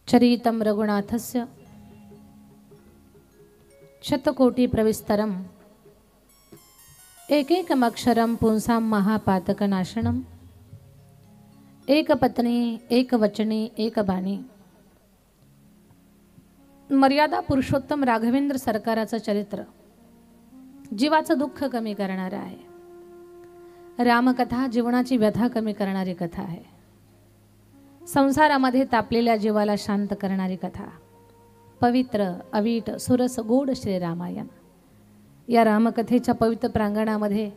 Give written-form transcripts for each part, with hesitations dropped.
चरितं रघुनाथस्य शतकोटि प्रविस्तरम् एकैकमक्षरं पुंसां महापातकनाशनम् एकपत्नी एकवचनी एकबाणी। मर्यादा पुरुषोत्तम राघवेंद्र सरकाराचं चरित्र जीवाचं दुःख कमी करणारं आहे। रामकथा जीवनाची व्यथा कमी करणारी कथा आहे। संसारामध्ये तापलेल्या जीवाला शांत करणारी कथा। पवित्र अवीट सुरस गोड श्रीरामायण या रामकथेच्या पवित्र प्रांगणामध्ये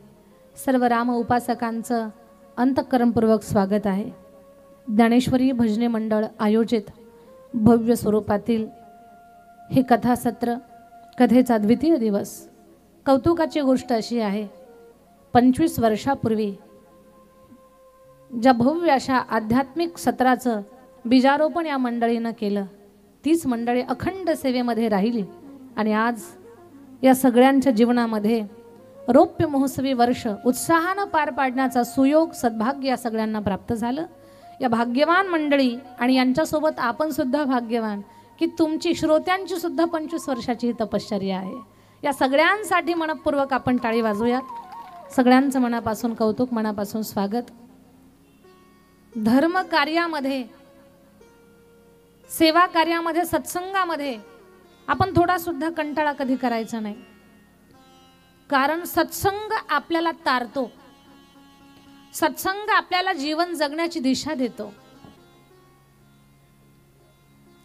सर्व राम उपासकांचं अंतःकरणपूर्वक स्वागत आहे। ज्ञानेश्वरी भजनी मंडळ आयोजित भव्य स्वरूपातील हे कथासत्र, कथेचा द्वितीय दिवस। कौतुकाची गोष्ट अशी आहे, 25 वर्षापूर्वी ज्या भव्य अशा आध्यात्मिक सत्राचं बीजारोपण या मंडळीनं केलं, तीच मंडळी अखंड सेवेमध्ये राहिली आणि आज या सगळ्यांच्या जीवनामध्ये रौप्य महोत्सवी वर्ष उत्साहानं पार पाडण्याचा सुयोग सद्भाग्य या सगळ्यांना प्राप्त झालं। या भाग्यवान मंडळी आणि यांच्यासोबत आपण सुद्धा भाग्यवान की तुमची श्रोत्यांची सुद्धा 25 वर्षाची ही तपश्चर्या आहे। या सगळ्यांसाठी मनपूर्वक आपण टाळी वाजवूयात। सगळ्यांचं मनापासून कौतुक, मनापासून स्वागत। धर्म कार्यामध्ये, सेवा कार्यामध्ये, सत्संगामध्ये आपण थोडा सुद्धा कंटाळा कधी करायचा नाही, कारण सत्संग आपल्याला तारतो। सत्संग आपल्याला जीवन जगण्याची दिशा देतो।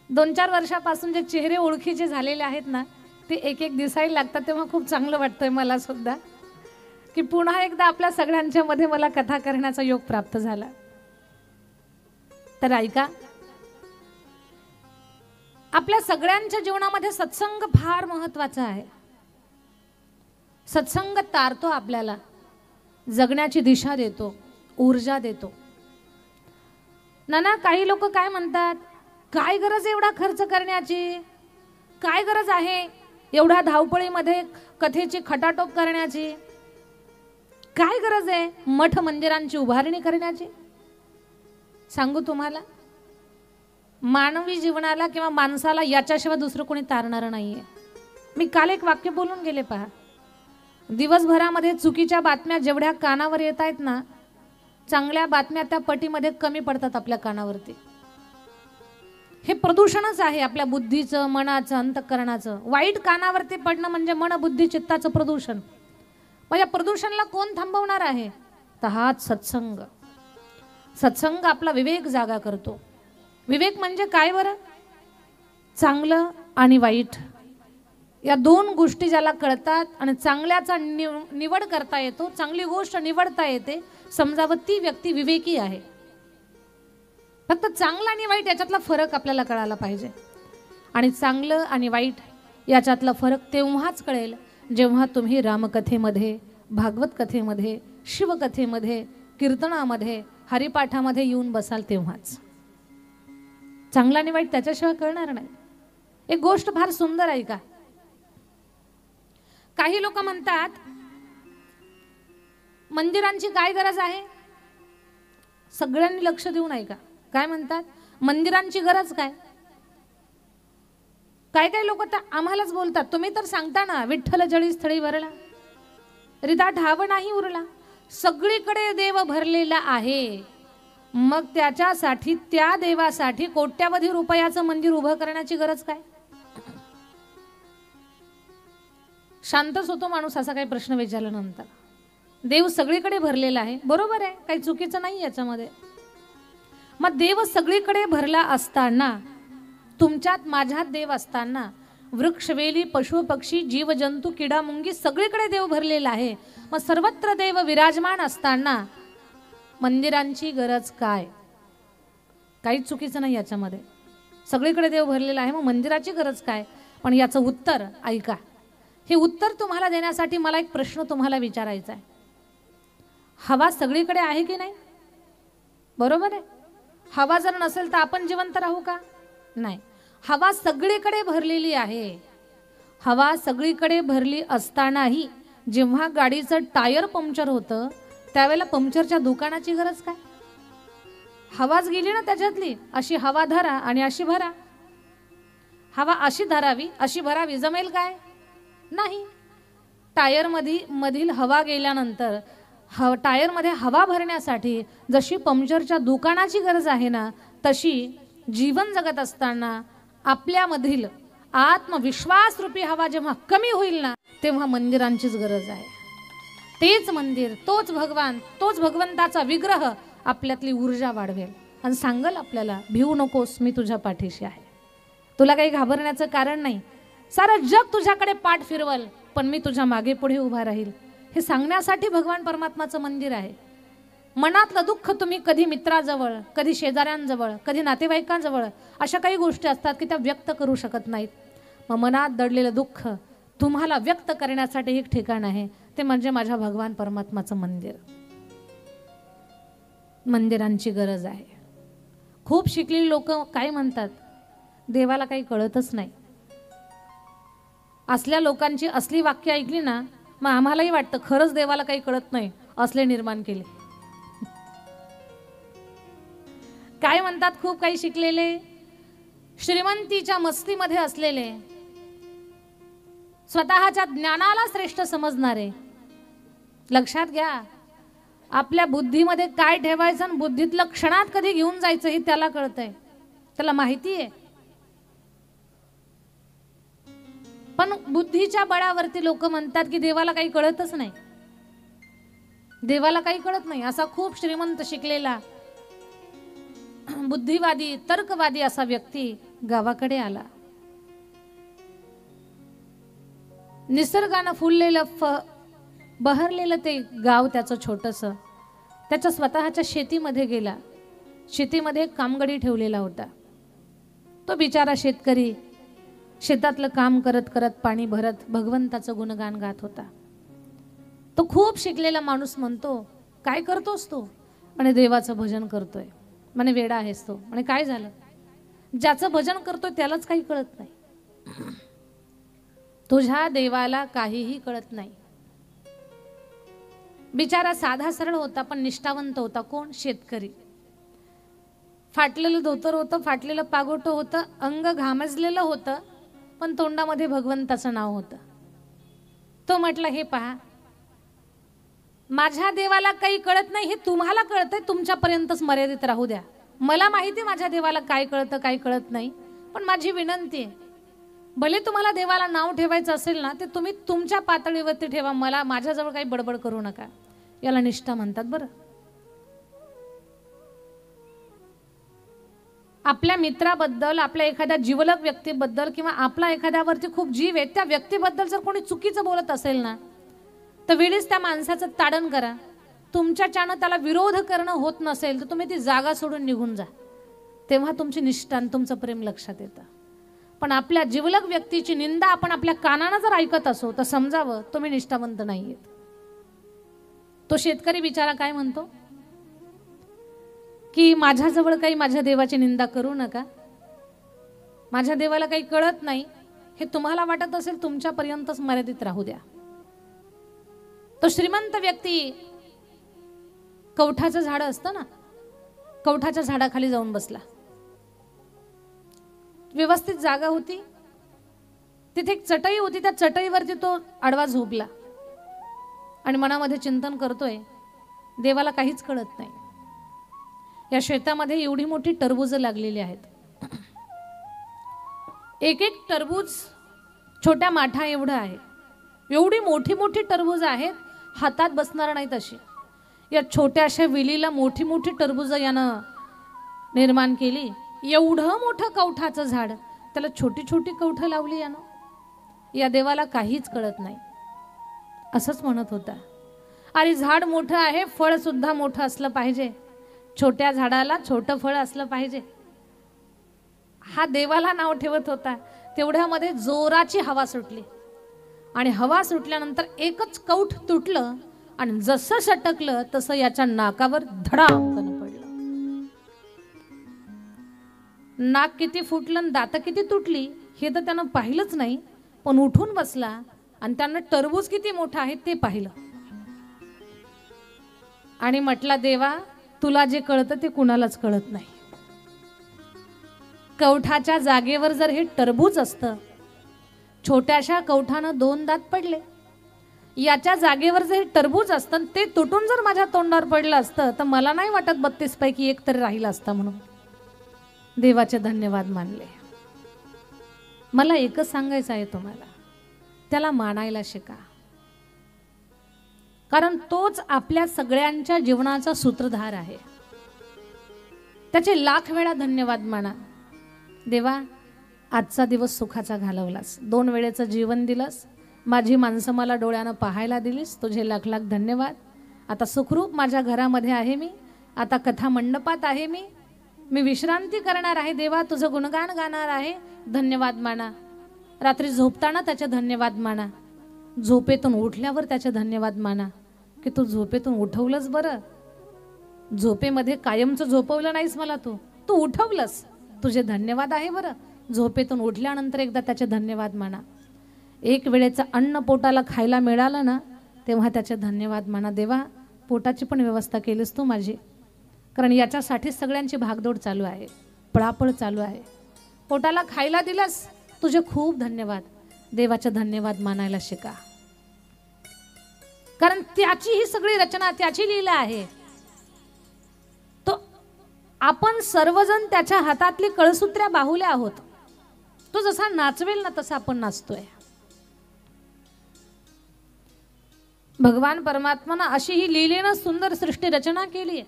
2-4 वर्षापासून जे चेहरे ओळखीचे झालेले आहेत ना, ते एक एक दिसायला लागतात, तेव्हा खूप चांगलं वाटतंय मला सुद्धा की पुन्हा एकदा आपल्या सगळ्यांच्या मध्ये मला कथा करण्याचा योग प्राप्त झाला। तर ऐका, आपल्या सगळ्यांच्या जीवनामध्ये सत्संग फार महत्त्वाचा आहे। सत्संग तारतो, आपल्याला जगण्याची दिशा देतो, ऊर्जा देतो। ना काही लोक काय म्हणतात, काय गरज एवढा खर्च करण्याची, काय गरज आहे एवढ्या धावपळीमध्ये कथेची खटाटोप करण्याची, काय गरज आहे मठ मंदिरांची उभारणी करण्याची। सांगू तुम्हाला, मानवी जीवनाला किंवा माणसाला याच्याशिवाय दुसरं कोणी तारणार नाहीये। मी काल एक वाक्य बोलून गेले पहा, दिवसभरामध्ये चुकीच्या बातम्या जेवढ्या कानावर येत आहेत ना, चांगल्या बातम्या त्या पटीमध्ये कमी पडतात आपल्या कानावरती। हे प्रदूषणच आहे आपल्या बुद्धीचं, मनाचं, अंतःकरणाचं। वाईट कानावरती पडणं म्हणजे मन बुद्धी चित्ताचं प्रदूषण। मग या प्रदूषणाला कोण थांबवणार आहे, तर हाच सत्संग। सत्संग आपला विवेक जागा करतो। विवेक म्हणजे काय बरं? चांगलं आणि वाईट या दोन गोष्टी ज्याला कळतात आणि चांगल्याचा निवड करता येतो, चांगली गोष्ट निवडता येते, समजावं ती व्यक्ती विवेकी आहे। फक्त चांगलं आणि वाईट याच्यातला फरक आपल्याला कळायला पाहिजे। आणि चांगलं आणि वाईट याच्यातला फरक तेव्हाच कळेल जेव्हा तुम्ही रामकथेमध्ये, भागवत कथेमध्ये, शिवकथेमध्ये, कीर्तनामध्ये, हरिपाठामध्ये येऊन बसाल तेव्हाच। चांगला आणि वाईट त्याच्याशिवाय कळणार नाही। एक गोष्ट फार सुंदर आहे का, काही लोक म्हणतात मंदिरांची काय गरज आहे, सगळ्यांनी लक्ष देऊन ऐका। काय म्हणतात, मंदिरांची गरज काय? काय काय लोक तर आम्हालाच बोलतात, तुम्ही तर सांगता ना विठ्ठल जळी स्थळी भरला, हृदय ठाव नाही उरला। सगळीकडे देव भरलेला आहे, मग त्याच्यासाठी, त्या देवासाठी कोट्यावधी रुपयाचं मंदिर उभं करण्याची गरज काय? शांतच होतो माणूस असा काही प्रश्न विचारल्यानंतर। देव सगळीकडे भरलेला आहे, बरोबर आहे, काही चुकीचं नाही याच्यामध्ये। मग देव सगळीकडे भरला असताना, तुमच्यात माझ्यात देव असताना, वृक्षवेली पशु पक्षी जीवजंतू किडा मुंगी सगळीकडे देव भरलेला आहे, मग सर्वत्र देव विराजमान असताना मंदिरांची गरज काय? काहीच चुकीचं नाही याच्यामध्ये, सगळीकडे देव भरलेला आहे, मग मंदिराची गरज काय? पण याचं उत्तर ऐका। हे उत्तर तुम्हाला देण्यासाठी मला एक प्रश्न तुम्हाला विचारायचा आहे। हवा सगळीकडे आहे की नाही? बरोबर आहे। हवा जर नसेल तर आपण जिवंत राहू का? नाही। हवा सगळीकडे भरलेली आहे। हवा सगळीकडे भरली असतानाही जेव्हा गाडीचं टायर पंक्चर होतं त्यावेळेला पंक्चरच्या दुकानाची गरज काय? हवाच गेली ना त्याच्यातली, अशी हवा धरा आणि अशी भरा, हवा अशी धरावी, अशी भरावी, जमेल काय? नाही. टायर मधील हवा गेल्यानंतर टायरमध्ये हवा भरण्यासाठी जशी पंक्चरच्या दुकानाची गरज आहे ना, तशी जीवन जगत असताना आपल्यामधील आत्मविश्वास रूपी हवा जेव्हा कमी होईल ना, तेव्हा मंदिरांचीच गरज आहे. तेच मंदिर, तोच भगवान, तोच भगवंताचा विग्रह आपल्यातली ऊर्जा वाढवेल आणि सांगल आपल्याला, भिवू नकोस, मी तुझ्या पाठीशी आहे. तुला काही घाबरण्याचं कारण नाही. सारं जग तुझ्याकडे पाठ फिरवल, पण मी तुझ्या मागे पुढे उभा राहील. हे सांगण्यासाठी भगवान परमात्माचं मंदिर आहे. मनातलं दुःख तुम्ही कधी मित्राजवळ, कधी शेजाऱ्यांजवळ, कधी नातेवाईकांजवळ, अशा काही गोष्टी असतात की त्या व्यक्त करू शकत नाहीत. मग मनात दडलेलं दुःख तुम्हाला व्यक्त करण्यासाठी एक ठिकाण आहे, ते म्हणजे माझ्या भगवान परमात्माचं मंदिर. मंदिरांची गरज आहे. खूप शिकलेली लोक काय म्हणतात, देवाला काही कळतच नाही. असल्या लोकांची असली वाक्य ऐकली ना, मग आम्हालाही वाटतं खरंच देवाला काही कळत नाही, असले निर्माण केले. काय म्हणतात खूप काही शिकलेले, श्रीमंतीच्या मस्तीमध्ये असलेले, स्वतःच्या ज्ञानाला श्रेष्ठ समजणारे. लक्षात घ्या, आपल्या बुद्धीमध्ये काय ठेवायचं आणि बुद्धीतलं क्षणात कधी घेऊन जायचं हे त्याला कळतंय, त्याला माहिती आहे. पण बुद्धीच्या बळावरती लोक म्हणतात की देवाला काही कळतच नाही, देवाला काही कळत नाही. असा खूप श्रीमंत शिकलेला बुद्धिवादी तर्कवादी असा व्यक्ती गावाकडे आला. निसर्गानं फुललेलं बहरलेलं ते गाव त्याचं छोटंसं, त्याच्या स्वतःच्या शेतीमध्ये गेला. शेतीमध्ये एक कामगडी ठेवलेला होता. तो बिचारा शेतकरी शेतातलं काम करत करत, पाणी भरत भगवंताचं गुणगान गात होता. तो खूप शिकलेला माणूस म्हणतो, काय करतोस तू? म्हणे देवाचं भजन करतोय. म्हणे वेडा आहेस तो. म्हणे काय झालं? ज्याचं भजन करतोय त्यालाच काही कळत नाही. तुझ्या देवाला काहीही कळत नाही. बिचारा साधा सरळ होता पण निष्ठावंत होता. कोण? शेतकरी. फाटलेलं धोतर होतं, फाटलेलं पागोटं होतं, अंग घामजलेलं होतं, पण तोंडामध्ये भगवंताचं नाव होतं. तो म्हटलं, हे पहा, माझ्या देवाला काही कळत नाही हे तुम्हाला कळतंय, तुमच्यापर्यंतच मर्यादित राहू द्या. मला माहिती माझ्या देवाला काय कळतं काय कळत नाही, पण माझी विनंती आहे, भले तुम्हाला देवाला नाव ठेवायचं असेल ना, ते तुम्ही तुमच्या पातळीवरती ठेवा, मला माझ्याजवळ काही बडबड करू नका. याला निष्ठा म्हणतात. बरं, आपल्या मित्राबद्दल, आपल्या एखाद्या जिवलग व्यक्तीबद्दल किंवा आपला एखाद्यावरती खूप जीव आहे त्या व्यक्तीबद्दल जर कोणी चुकीचं बोलत असेल ना, तर वेळीच त्या माणसाचं ताडण करा. तुमच्याच्यानं त्याला विरोध करणं होत नसेल तर तुम्ही ती जागा सोडून निघून जा. तेव्हा तुमची निष्ठा आणि तुमचं प्रेम लक्षात येतं. पण आपल्या जिवलग व्यक्तीची निंदा आपण आपल्या कानानं जर ऐकत असो तर समजावं तुम्ही निष्ठावंत नाहीयेत. तो शेतकरी बिचारा काय म्हणतो की माझ्याजवळ काही माझ्या देवाची निंदा करू नका, माझ्या देवाला काही कळत नाही हे तुम्हाला वाटत असेल तुमच्यापर्यंतच मर्यादित राहू द्या. तो श्रीमंत व्यक्ती कवठाचं झाड असतं ना, कवठाच्या झाडाखाली जाऊन बसला. व्यवस्थित जागा होती, तिथे एक चटई होती, त्या चटईवरती तो आडवा झोपला आणि मनामध्ये चिंतन करतोय, देवाला काहीच कळत नाही. या शेतामध्ये एवढी मोठी टरबूज लागलेली आहेत, एक एक टरबूज छोट्या माठा एवढं आहे. एवढी मोठी मोठी टरबूज आहेत, हातात बसणार नाहीत अशी. या छोट्याशा वेलीला मोठी मोठी टरबूज यानं निर्माण केली. एवढं मोठं कवठाचं झाड, त्याला छोटी छोटी कवठं लावली यानं. या देवाला काहीच कळत नाही असंच म्हणत होता. अरे झाड मोठं आहे, फळ सुद्धा मोठं असलं पाहिजे, छोट्या झाडाला छोटं फळ असलं पाहिजे. हा देवाला नाव ठेवत होता. तेवढ्यामध्ये जोराची हवा सुटली आणि हवा सुटल्यानंतर एकच कौठ तुटलं आणि जसं सटकलं तसं याच्या नाकावर धडामकन पडलं. नाक किती फुटलं, दात किती तुटली हे तर त्यानं पाहिलंच नाही, पण उठून बसला आणि त्यानं टरबूज किती मोठं आहे ते पाहिलं आणि म्हटला, देवा तुला जे कळतं ते कुणालाच कळत नाही. कवठाच्या जागेवर जर हे टरबूज असतं, छोट्याशा कवठानं 2 दात पडले, याच्या जागेवर जर हे टरबूज असतं ते तुटून जर माझ्या तोंडावर पडलं असतं तर मला नाही वाटत 32 पैकी 1 तरी राहिला असता म्हणून देवाचे धन्यवाद मानले. मला एकच सांगायचं आहे तुम्हाला, त्याला मानायला शिका, कारण तोच आपल्या सगळ्यांच्या जीवनाचा सूत्रधार आहे. त्याचे लाख वेळा धन्यवाद माना. देवा, आजचा दिवस सुखाचा घालवलास, 2 वेळेचं जीवन दिलंस, माझी माणसं मला डोळ्यानं पाहायला दिलीस, तुझे लाख लाख धन्यवाद. आता सुखरूप माझ्या घरामध्ये आहे मी, आता कथा मंडपात आहे मी विश्रांती करणार आहे. देवा, तुझं गुणगान गाणार आहे, धन्यवाद माना. रात्री झोपताना त्याचे धन्यवाद माना, झोपेतून उठल्यावर त्याचे धन्यवाद माना की तू झोपेतून उठवलंस. बरं, झोपेमध्ये कायमचं झोपवलं नाहीस मला, तू उठवलंस, तुझे धन्यवाद आहे. बरं, झोपेतून उठल्यानंतर एकदा त्याचे धन्यवाद माना. 1 वेळेचं अन्न पोटाला खायला मिळालं ना, तेव्हा त्याचे धन्यवाद माना. देवा, पोटाची पण व्यवस्था केलीस तू माझी, कारण याच्यासाठीच सगळ्यांची भागदौड चालू आहे, पळापळ चालू आहे. पोटाला खायला दिलंस, तुझे खूप धन्यवाद. देवाचे धन्यवाद मानायला शिका, कारण त्याची ही सगळी रचना, त्याची लीला आहे. तो आपण सर्वजण त्याच्या हातातली कळसूत्र्या बाहुल्या आहोत. तो जसा नाचवेल ना तसा आपण नाचतोय. भगवान परमात्मानं अशी ही लीलेनं सुंदर सृष्टी रचना केली.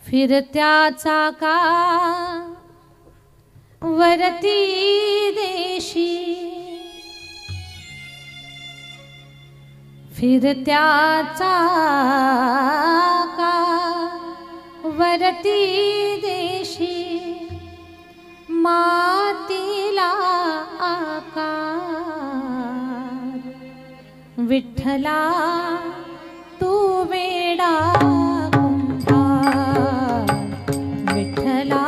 फिरत्या चाका वरती देशी, फिरत्या चाका वरती देशी, मातीला आकार, विठ्ठला तू वेडा कुंभार, विठ्ठला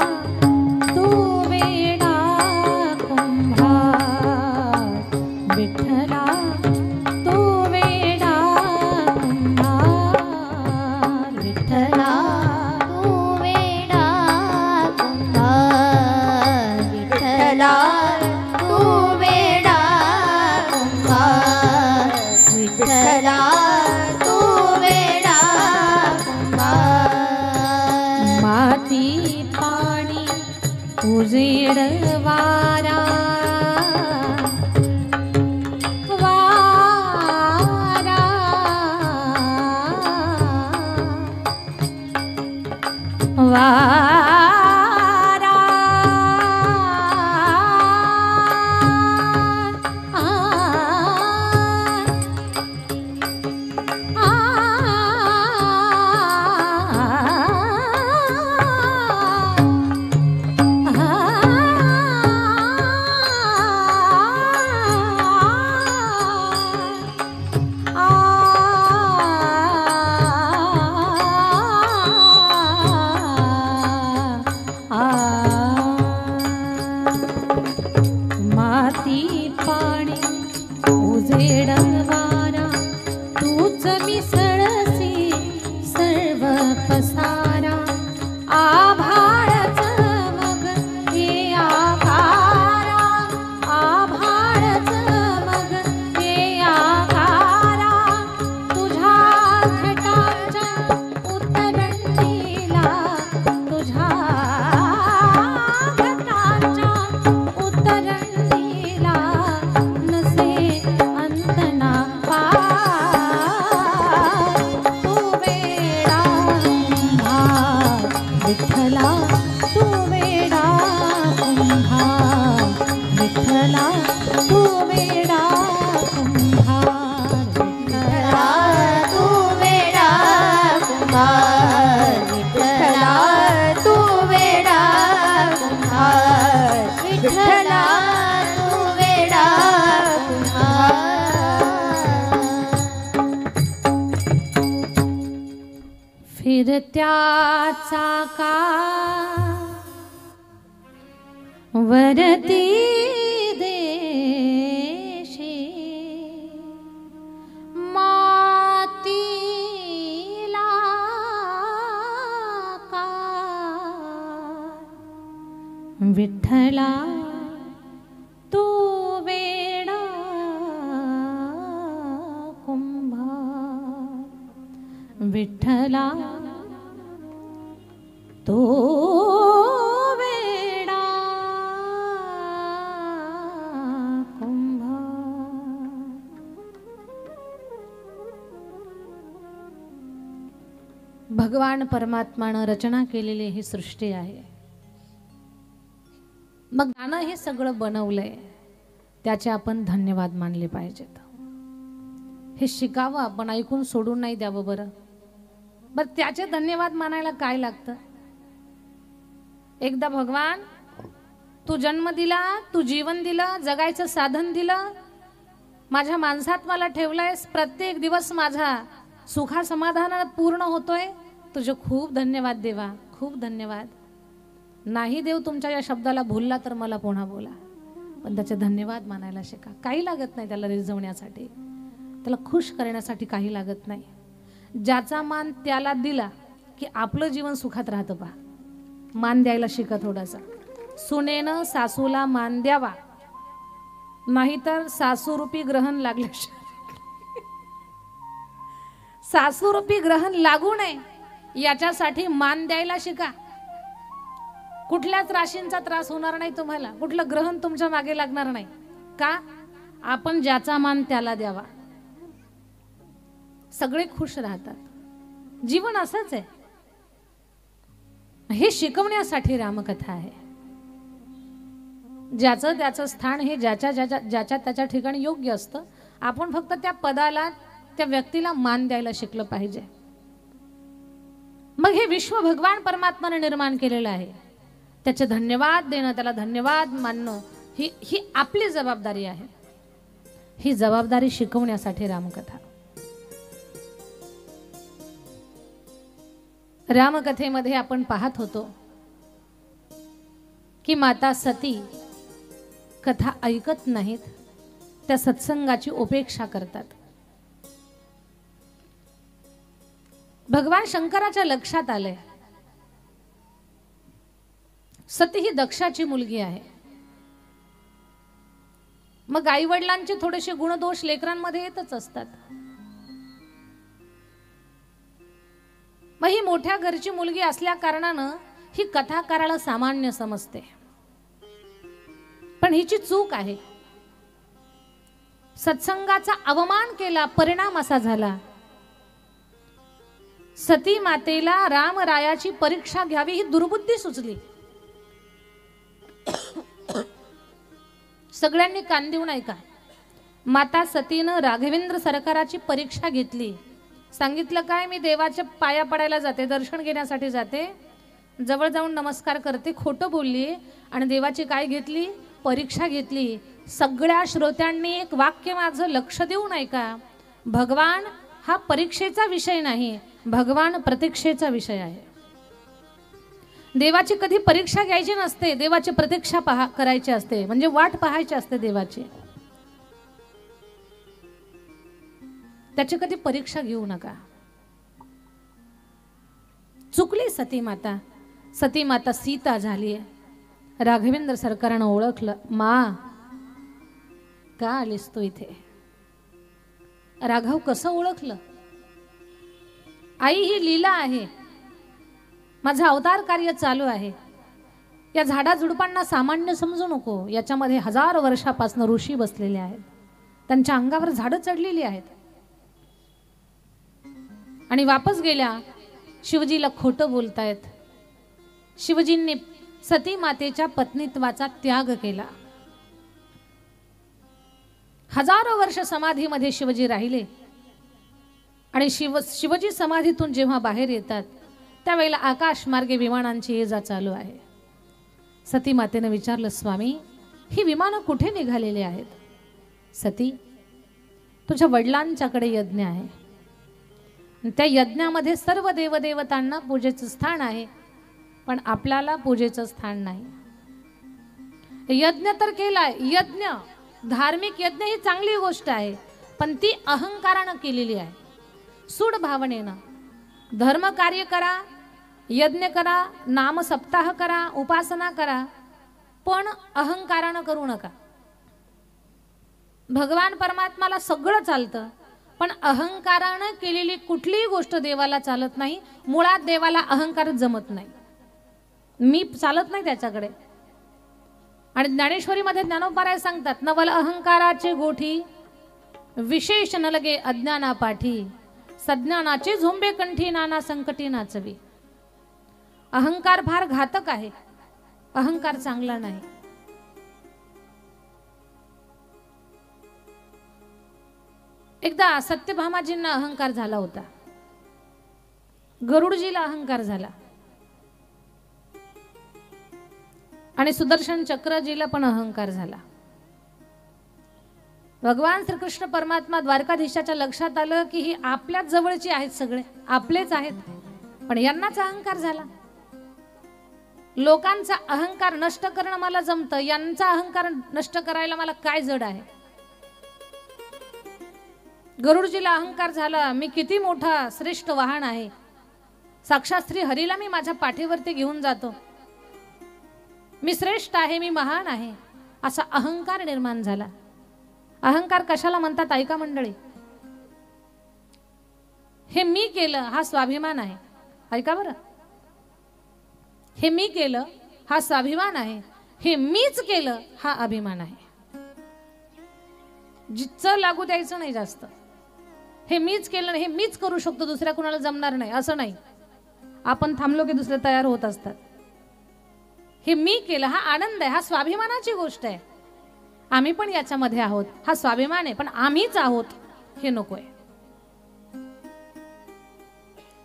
तू वेडा कुंभार, विठ्ठला तू वेडा कुंभार, विठ्ठला तू वेडा कुंभार, विठ्ठला तू वेडा कुंभार, विठ्ठला तू वेडा कुंभार. माती पाणी उजेड वारा, वारा वारा, माती पाणी उजेड वारा, तूच मिसळसी सर्व पसारा. आभाळच मग हे आकारा, आभाळच मग हे आकारा. तुझ्या घटाच्या उतरंडीला, तुझ्या घटाच्या उतरंडीला नसे अंतना पार. तू वेडा कुंभार, विठ्ठला तू वेडा कुंभार, विठ्ठला तू वेडा कुंभार, विठ्ठला तू वेडा कुंभार, विठ्ठला तू वेडा कुंभार, विठ्ठला तू वेडा कुंभार. फिरत्या चाका वरती देशी, मातीला आकार, विठ्ठला तू वेडा कुंभार, विठ्ठला तो वेडा कुंभार. भगवान परमात्मानं रचना केलेली ही सृष्टी आहे. मग त्यानं हे सगळं बनवलंय, त्याचे आपण धन्यवाद मानले पाहिजेत. हे शिकावं आपण, ऐकून सोडून नाही द्यावं. बरं त्याचे धन्यवाद मानायला काय लागतं? एकदा भगवान तू जन्म दिला, तू जीवन दिलं, जगायचं साधन दिलं, माझ्या माणसात मला ठेवलंयस, प्रत्येक दिवस माझा सुखा समाधानाने पूर्ण होतोय, तुझे खूप धन्यवाद देवा, खूप धन्यवाद. नाही देव तुमच्या या शब्दाला भुलला तर मला पुन्हा बोला, पण त्याचे धन्यवाद मानायला शिका. काही लागत नाही त्याला रिझवण्यासाठी, त्याला खुश करण्यासाठी काही लागत नाही. ज्याचा मान त्याला दिला की आपलं जीवन सुखात राहतं. पहा, मान द्यायला शिका थोडासा. सुनेनं सासूला मान द्यावा, नाहीतर सासूरूपी ग्रहण लागले. सासूरूपी ग्रहण लागू नये याच्यासाठी मान द्यायला शिका. कुठल्याच राशींचा त्रास होणार नाही तुम्हाला, कुठलं ग्रहण तुमच्या मागे लागणार नाही. का? आपण ज्याचा मान त्याला द्यावा. सगळे खुश राहतात. जीवन असंच आहे. हे शिकवण्यासाठी रामकथा आहे. ज्याचं त्याचं स्थान हे ज्याच्या त्याच्या ठिकाणी योग्य असतं. आपण फक्त त्या पदाला, त्या व्यक्तीला मान द्यायला शिकलं पाहिजे. मग हे विश्व भगवान परमात्माने निर्माण केलेलं आहे, त्याचे धन्यवाद देणं, त्याला धन्यवाद मानणं ही आपली जबाबदारी आहे. ही जबाबदारी शिकवण्यासाठी रामकथा. रामकथेमध्ये आपण पाहत होतो की माता सती कथा ऐकत नाहीत, त्या सत्संगाची उपेक्षा करतात. भगवान शंकराच्या लक्षात आले, सती ही दक्षाची मुलगी आहे. मग आई वडिलांचे थोडेसे गुणदोष लेकरांमध्ये येतच असतात. मग ही मोठ्या घरची मुलगी असल्या कारणानं ही कथाकाराला सामान्य समजते, पण हिची चूक आहे. सत्संगाचा अवमान केला, परिणाम असा झाला, सती मातेला रामरायाची परीक्षा घ्यावी ही दुर्बुद्धी सुचली. सगळ्यांनी कान देऊन ऐका. माता सतीनं राघवेंद्र सरकाराची परीक्षा घेतली. सांगितलं काय, मी देवाच्या पाया पडायला जाते, दर्शन घेण्यासाठी जाते, जवळ जाऊन नमस्कार करते. खोटं बोलली आणि देवाची काय घेतली? परीक्षा घेतली. सगळ्या श्रोत्यांनी एक वाक्य माझं लक्ष देऊन ऐका. भगवान हा परीक्षेचा विषय नाही, भगवान प्रतीक्षेचा विषय आहे. देवाची कधी परीक्षा घ्यायची नसते, देवाची प्रतीक्षा करायची असते, म्हणजे वाट पाहायची असते देवाची. त्याची कधी परीक्षा घेऊ नका. चुकली सती माता. सती माता सीता झाली. राघवेंद्र सरकारानं ओळखलं, मा का आलीस तू इथे? राघव कसं ओळखलं? आई ही लीला आहे, माझं अवतार कार्य चालू आहे. या झाडाझुडपांना सामान्य समजू नको, याच्यामध्ये हजारो वर्षापासून ऋषी बसलेले आहेत, त्यांच्या अंगावर झाडं चढलेली आहेत. आणि वापस गेल्या, शिवजीला खोटं बोलतायत. शिवजींनी सती मातेच्या पत्नीत्वाचा त्याग केला. हजारो वर्ष समाधीमध्ये शिवजी राहिले आणि शिवजी समाधीतून जेव्हा बाहेर येतात त्यावेळेला आकाश मार्गे विमानांची ये जा चालू आहे. सती मातेने विचारलं, स्वामी ही विमानं कुठे निघालेली आहेत? सती, तुझ्या वडिलांच्याकडे यज्ञ आहे, त्या यज्ञामध्ये सर्व देवदेवतांना पूजेचं स्थान आहे, पण आपल्याला पूजेचं स्थान नाही. यज्ञ तर केलाय, यज्ञ धार्मिक यज्ञ ही चांगली गोष्ट आहे, पण ती अहंकारानं केलेली आहे. सूड भावनेनं धर्म कार्य करा, यज्ञ करा, नाम सप्ताह करा, उपासना करा, पण अहंकारानं करू नका. भगवान परमात्माला सगळं चालतं, पण अहंकारानं केलेली कुठलीही गोष्ट देवाला चालत नाही. मुळात देवाला अहंकारच जमत नाही, मी चालत नाही त्याच्याकडे. आणि ज्ञानेश्वरीमध्ये ज्ञानोबाराय सांगतात, नवल अहंकाराचे गोठी विशेष न लगे अज्ञाना पाठी, सज्ञानाचे झोंबे कंठी नाना संकटी नाचवी. अहंकार फार घातक आहे, अहंकार चांगला नाही. एकदा सत्यभामाजींना अहंकार झाला होता, गरुडजीला अहंकार झाला आणि सुदर्शन चक्रजीला पण अहंकार झाला. भगवान श्रीकृष्ण परमात्मा द्वारकाधीशाच्या लक्षात आलं की ही आपल्याच जवळची आहेत, सगळे आपलेच आहेत, पण यांनाच अहंकार झाला. लोकांचा अहंकार नष्ट करणं मला जमतं, यांचा अहंकार नष्ट करायला मला काय जड आहे. गरुडजीला अहंकार झाला, मी किती मोठा श्रेष्ठ वाहन आहे, साक्षात श्री हरीला मी माझ्या पाठीवरती घेऊन जातो, मी श्रेष्ठ आहे, मी महान आहे, असा अहंकार निर्माण झाला. अहंकार कशाला म्हणतात ऐका मंडळी, हे मी केलं हा स्वाभिमान आहे. ऐका बरं, हे मी केलं हा स्वाभिमान आहे, हे मीच केलं हा अभिमान आहे. जिचं लागू द्यायचं नाही जास्त. हे मीच केलं, हे मीच करू शकतो, दुसऱ्या कुणाला जमणार नाही असं नाही. आपण थांबलो की दुसरे तयार होत असतात. हे मी केलं हा आनंद आहे, हा स्वाभिमानाची गोष्ट आहे. आम्ही पण याच्यामध्ये आहोत, हा स्वाभिमान आहे, पण आम्हीच आहोत हे नकोय.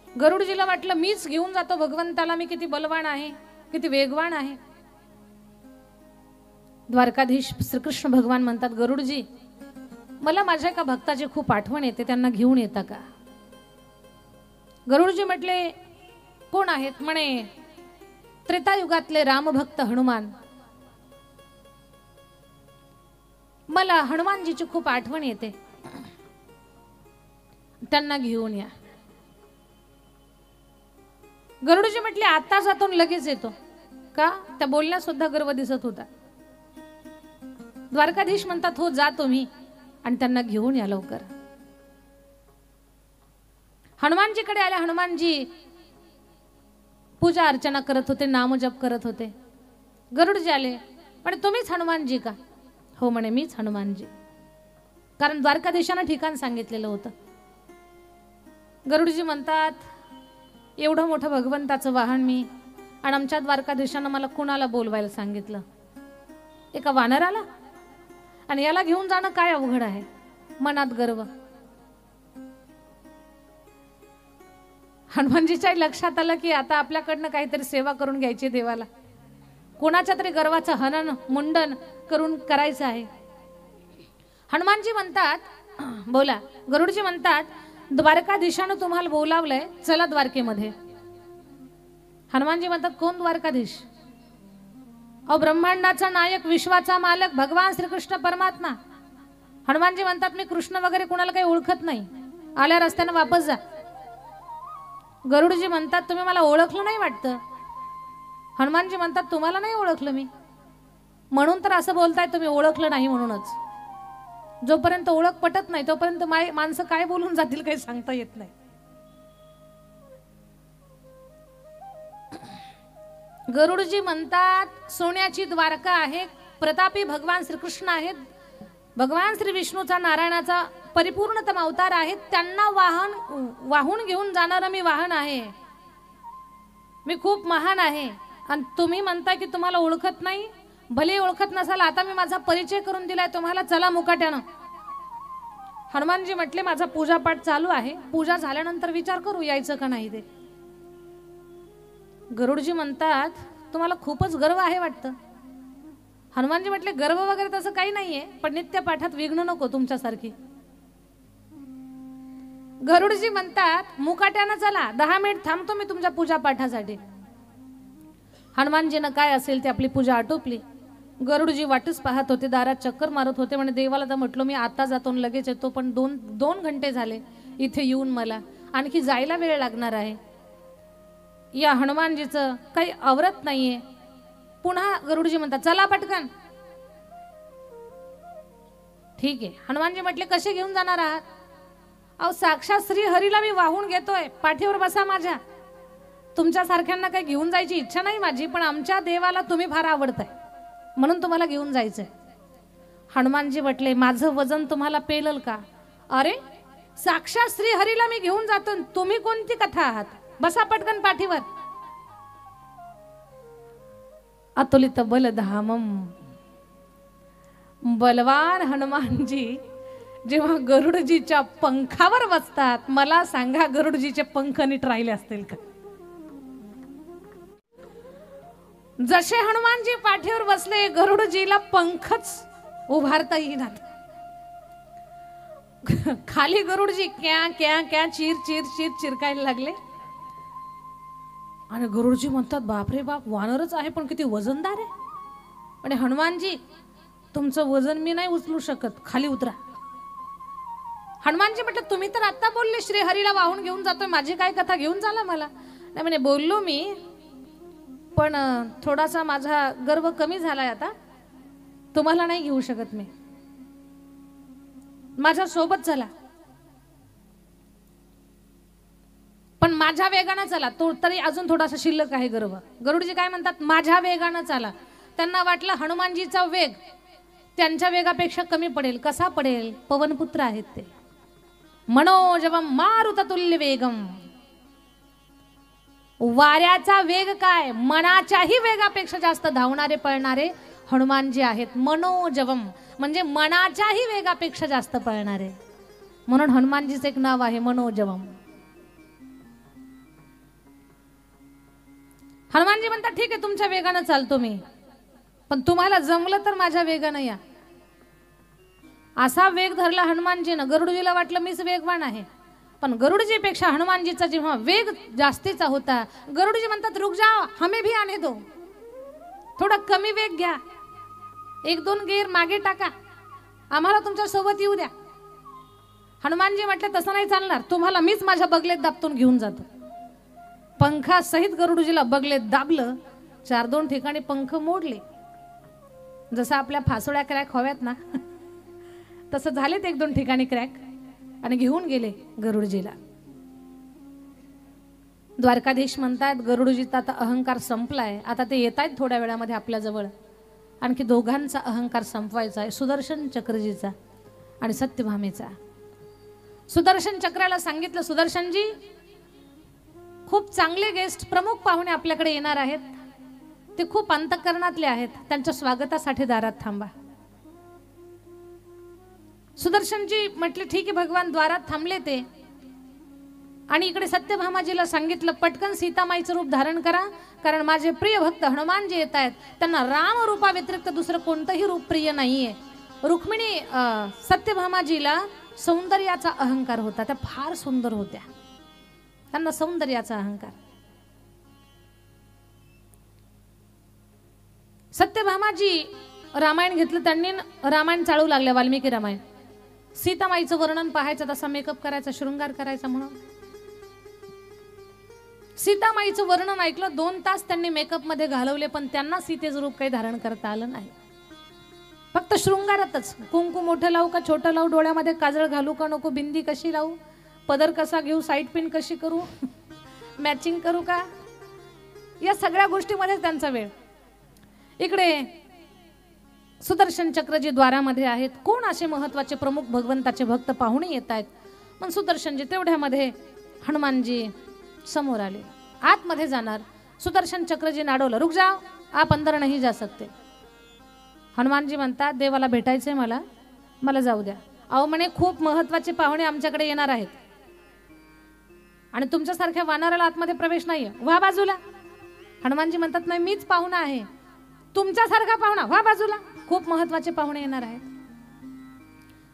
गरुडजीला वाटलं मीच घेऊन जातो भगवंताला, मी किती बलवान आहे, किती वेगवान आहे. द्वारकाधीश श्रीकृष्ण भगवान म्हणतात, गरुडजी मला माझ्या एका भक्ताची खूप आठवण येते, त्यांना घेऊन येता का. गरुडजी म्हटले कोण आहेत. म्हणे त्रेतायुगातले रामभक्त हनुमान, मला हनुमानजीची खूप आठवण येते, त्यांना घेऊन या. गरुडजी म्हटले आता जातो लगेच येतो का. त्या बोलण्यात सुद्धा गर्व दिसत होता. द्वारकाधीश म्हणतात हो जा तुम्ही आणि त्यांना घेऊन या लवकर. हनुमानजीकडे आले. हनुमानजी पूजा अर्चना करत होते, नामजप करत होते. गरुडजी आले, पण तुम्हीच हनुमानजी का. हो म्हणे मीच हनुमानजी, कारण द्वारकाधीशानं ठिकाण सांगितलेलं होतं. गरुडजी म्हणतात एवढं मोठं भगवंताचं वाहन मी, आणि आमच्या द्वारकाधीशानं मला कुणाला बोलवायला सांगितलं, एका वानराला, आणि याला घेऊन जाणं काय अवघड आहे. मनात गर्व. हनुमानजीच्या लक्षात आलं की आता आपल्याकडनं काहीतरी सेवा करून घ्यायची देवाला, कोणाच्या तरी गर्वाचं हनन मुंडन करून करायचं आहे. हनुमानजी म्हणतात बोला. गरुडजी म्हणतात द्वारकाधीशानं तुम्हाला बोलावलंय, चला द्वारकेमध्ये. हनुमानजी म्हणतात कोण द्वारकाधीश. अहो ब्रह्मांडाचा नायक, विश्वाचा मालक भगवान श्रीकृष्ण परमात्मा. हनुमानजी म्हणतात मी कृष्ण वगैरे कुणाला काही ओळखत नाही, आल्या रस्त्यानं वापस जा. गरुडजी म्हणतात तुम्ही मला ओळखलं नाही वाटतं. हनुमानजी म्हणतात तुम्हाला नाही ओळखलं मी, म्हणून तर असं बोलताय तुम्ही ओळखलं नाही म्हणूनच. जोपर्यंत ओळख पटत नाही तोपर्यंत माणसं काय बोलून जातील काही सांगता येत नाही. गरुडजी म्हणतात सोन्याची द्वारका आहे, प्रतापी भगवान श्रीकृष्ण आहेत, भगवान श्री विष्णूचा नारायणाचा परिपूर्णतम अवतार आहेत, त्यांना वाहून घेऊन जाणारं मी वाहन आहे, मी खूप महान आहे. आणि तुम्ही म्हणताय की तुम्हाला ओळखत नाही. भले ओळखत नसाल, आता मी माझा परिचय करून दिलाय तुम्हाला, चला मुकाट्यानं. हनुमानजी म्हटले माझा पूजापाठ चालू आहे, पूजा झाल्यानंतर विचार करू यायचं का नाही ते. गरुडजी म्हणतात तुम्हाला खूपच गर्व आहे वाटतं. हनुमानजी म्हटले गर्व वगैरे तसं काही नाहीये, पण नित्य पाठात विघ्न नको तुमच्यासारखी. गरुडजी म्हणतात मुकाट्यानं चला, 10 मिनिट थांबतो मी तुमच्या पूजा पाठासाठी. हनुमानजीनं काय असेल ते आपली पूजा आटोपली. गरुडजी वाटच पाहत होते, दारात चक्कर मारत होते. म्हणे देवाला तर म्हटलं मी आता जातो लगेच येतो, पण दोन घंटे झाले इथे येऊन, मला आणखी जायला वेळ लागणार आहे. या हनुमानजीचं काही आवरत नाहीये. पुन्हा गरुडजी म्हणतात चला पटकन. ठीक आहे. हनुमानजी म्हटले कसे घेऊन जाणार आहात? अहो साक्षात श्री हरीला मी वाहून घेतोय, पाठीवर बसा माझ्या. तुमच्या सारख्यांना काही घेऊन जायची इच्छा नाही माझी, पण आमच्या देवाला तुम्ही फार आवडताय म्हणून तुम्हाला घेऊन जायचंय. हनुमानजी म्हटले माझं वजन तुम्हाला पेलल का? अरे साक्षात श्री हरीला मी घेऊन जातो, तुम्ही कोणती कथा आहात? बसा पटकन पाठीवर. अतुलित बलधामम. बलवान हनुमानजी जेव्हा गरुडजीच्या पंखावर बसतात, मला सांगा गरुडजीचे पंख नीट राहिले असतील का? जसे हनुमानजी पाठीवर बसले, गरुडजीला पंखच उभारता येईनात. खाली गरुडजी क्या क्या क्या चिर चिर चिर चिरकायला लागले. आणि गरुडजी म्हणतात बापरे बाप, वानरच आहे पण किती वजनदार आहे. आणि हनुमानजी तुमचं वजन मी नाही उचलू शकत, खाली उतरा. हनुमानजी म्हटलं तुम्ही तर आता बोलले श्रीहरीला वाहून घेऊन जातोय, माझी काय कथा घेऊन झाला मला? नाही म्हणे बोललो मी, पण थोडासा माझा गर्व कमी झालाय आता, तुम्हाला नाही घेऊ शकत मी, माझ्या सोबत चला. पण माझ्या वेगानं चला. तो तरी अजून थोडासा शिल्लक आहे गर्व. गरुडजी काय म्हणतात? माझ्या वेगानं चला. त्यांना वाटलं हनुमानजीचा वेग त्यांच्या वेगापेक्षा कमी पडेल. कसा पडेल? पवनपुत्र आहेत ते. मनोजवम मारुततुल्य वेगम. वाऱ्याचा वेग काय? मनाच्याही वेगापेक्षा जास्त धावणारे पळणारे हनुमानजी आहेत. मनोजवम म्हणजे मनाच्याही वेगापेक्षा जास्त पळणारे, म्हणून हनुमानजीचं एक नाव आहे मनोजवम. हनुमानजी म्हणतात ठीक आहे तुमच्या वेगानं चालतो मी, पण तुम्हाला जमलं तर माझ्या वेगानं या. असा वेग धरला हनुमानजीनं. गरुडजीला वाटलं मीच वेगवान आहे, पण गरुडजीपेक्षा हनुमानजीचा जेव्हा वेग जास्तीचा होता, गरुडजी म्हणतात रुक जाओ, हमें भी आने दो, थोडा कमी वेग घ्या, 1-2 गेर मागे टाका, आम्हाला तुमच्या सोबत येऊ द्या. हनुमानजी म्हटले तसं नाही चालणार, तुम्हाला मीच माझ्या बगलेत दाबतून घेऊन जातो. पंखा सहित गरुडजीला बगलेत दाबलं. 4-2 ठिकाणी पंख मोडले. जसं आपल्या फासोड्या क्रॅक हव्यात ना, तसं झालेत 1-2 ठिकाणी क्रॅक, आणि घेऊन गेले गरुडजीला. द्वारकाधीश म्हणतात गरुडजीचा आता अहंकार संपलाय, आता ते येत आहेत थोड्या वेळामध्ये आपल्या जवळ. आणखी दोघांचा अहंकार संपवायचा आहे, सुदर्शन चक्रजीचा आणि सत्यभामेचा. सुदर्शन चक्राला सांगितलं सुदर्शनजी खूप चांगले गेस्ट, प्रमुख पाहुणे आपल्याकडे येणार आहेत, ते खूप अंतःकरणातले आहेत, त्यांच्या स्वागतासाठी दारात थांबा. सुदर्शनजी म्हटले ठीक आहे भगवान. द्वारात थांबले ते, आणि इकडे सत्यभामाजीला सांगितलं पटकन सीतामाईचं रूप धारण करा, कारण माझे प्रिय भक्त हनुमानजी येत आहेत, त्यांना राम रूपा व्यतिरिक्त दुसरं कोणतंही रूप प्रिय नाहीये. रुक्मिणी सत्यभामाजीला सौंदर्याचा अहंकार होता, त्या फार सुंदर होत्या, त्यांना सौंदर्याचा अहंकार. सत्यभामाजी रामायण घेतलं त्यांनी, रामायण चालू लागले, वाल्मिकी रामायण. सीतामाईचं वर्णन पाहायचं, तसा मेकअप करायचा, शृंगार करायचा म्हणून. सीतामाईचं वर्णन ऐकलं, 2 तास त्यांनी मेकअप मध्ये घालवले, पण त्यांना सीतेचं रूप काही धारण करता आलं नाही. फक्त शृंगारातच कुंकू मोठं लावू का छोटं लावू, डोळ्यामध्ये काजळ घालू का नको, बिंदी कशी लावू, पदर कसा घेऊ, साईड पिन कशी करू, मॅचिंग करू का, या सगळ्या गोष्टीमध्ये त्यांचा वेळ. इकडे सुदर्शन चक्रजी द्वारामध्ये आहेत. कोण असे महत्वाचे प्रमुख भगवंताचे भक्त पाहुणे येत आहेत. पण सुदर्शनजी तेवढ्यामध्ये हनुमानजी समोर आले, आतमध्ये जाणार. सुदर्शन चक्रजी नाडवलं, रुक जाओ, आप अंदर नहीं जा सकते. हनुमानजी म्हणतात देवाला भेटायचंय मला, मला जाऊ द्या. अहो म्हणे खूप महत्वाचे पाहुणे आमच्याकडे येणार आहेत, आणि तुमच्यासारख्या वानराला आतमध्ये प्रवेश नाहीये, व्हा बाजूला. हनुमानजी म्हणतात नाही मीच पाहुणा आहे, तुमच्यासारखा पाहुणा, व्हा बाजूला, खूप महत्वाचे पाहुणे येणार आहेत.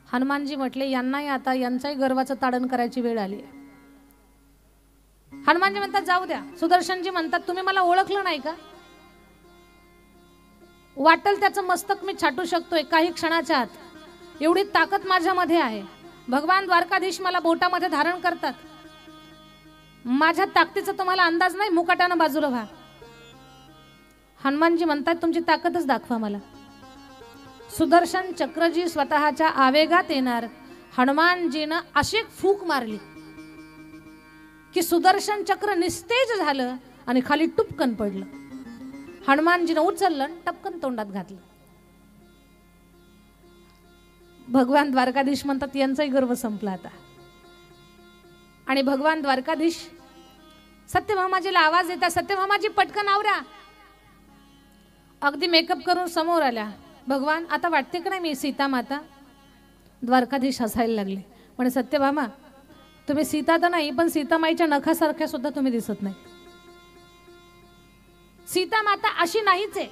हनुमानजी म्हटले यांनाही आता यांचाही गर्वाचं ताडण करायची वेळ आली. हनुमानजी म्हणतात जाऊ द्या. सुदर्शनजी म्हणतात तुम्ही मला ओळखलं नाही का? वाटेल त्याचं मस्तक मी छाटू शकतोय काही क्षणाच्या आत, एवढी ताकद माझ्यामध्ये आहे. भगवान द्वारकाधीश मला बोटामध्ये धारण करतात, माझ्या ताकदीचा तुम्हाला अंदाज नाही, मुकाट्यानं बाजूला व्हा. हनुमानजी म्हणतात तुमची ताकदच दाखवा मला. सुदर्शन चक्रजी स्वतःच्या आवेगात येणार. हनुमानजीनं अशी एक फूक मारली की सुदर्शन चक्र निस्तेज झालं आणि खाली टुपकन पडलं. हनुमानजीनं उचललं टपकन तोंडात घातलं. भगवान द्वारकाधीश म्हणतात यांचाही गर्व संपला आता. आणि भगवान द्वारकाधीश सत्यभामाजीला आवाज देतात, सत्यभामाजी पटकन आवरा. अगदी मेकअप करून समोर आल्या. भगवान आता वाटते का नाही मी सीता माता? द्वारकाधीश हसायला लागले. म्हणे सत्यभामा तुम्ही सीता तर नाही, पण सीतामाईच्या नखासारख्या सुद्धा तुम्ही दिसत नाही. सीता माता अशी नाहीच आहे.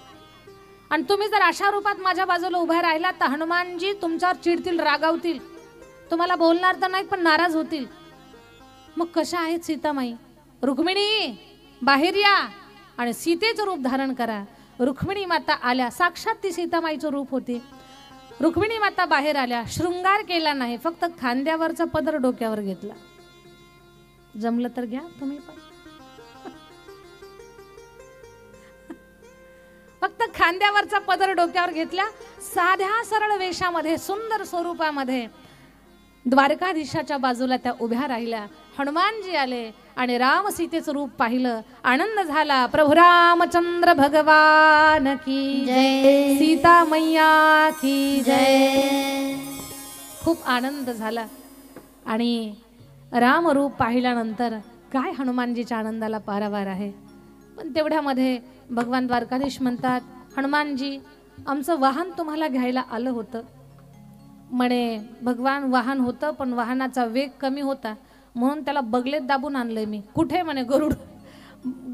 आणि तुम्ही जर अशा रूपात माझ्या बाजूला उभा राहिला तर हनुमानजी तुमच्यावर चिडतील, रागावतील. तुम्हाला बोलणार तर नाहीत पण नाराज होतील. मग कशा आहेत सीतामाई? रुक्मिणी बाहेर या आणि सीतेचं रूप धारण करा. रुक्मिणी माता आल्या. साक्षात ती सीतामाईचं रूप होते. रुक्मिणी माता बाहेर आल्या. शृंगार केला नाही, फक्त खांद्यावरचा पदर डोक्यावर घेतला. जमलं तर घ्या तुम्ही पण. फक्त खांद्यावरचा पदर डोक्यावर घेतला. साध्या सरळ वेशामध्ये सुंदर स्वरूपामध्ये द्वारकाधीशाच्या बाजूला त्या उभ्या राहिल्या. हनुमानजी आले आणि राम सीतेचं रूप पाहिलं. आनंद झाला. प्रभू रामचंद्र भगवान की जय. सीता मैया की जय. खूप आनंद झाला. आणि रामरूप पाहिल्यानंतर काय हनुमानजीच्या आनंदाला पारावार आहे. पण तेवढ्यामध्ये भगवान द्वारकाधीश म्हणतात हनुमानजी आमचं वाहन तुम्हाला घ्यायला आलं होतं. म्हणे भगवान वाहन होतं पण वाहनाचा वेग कमी होता म्हणून त्याला बगलेत दाबून आणलंय मी. कुठे? म्हणे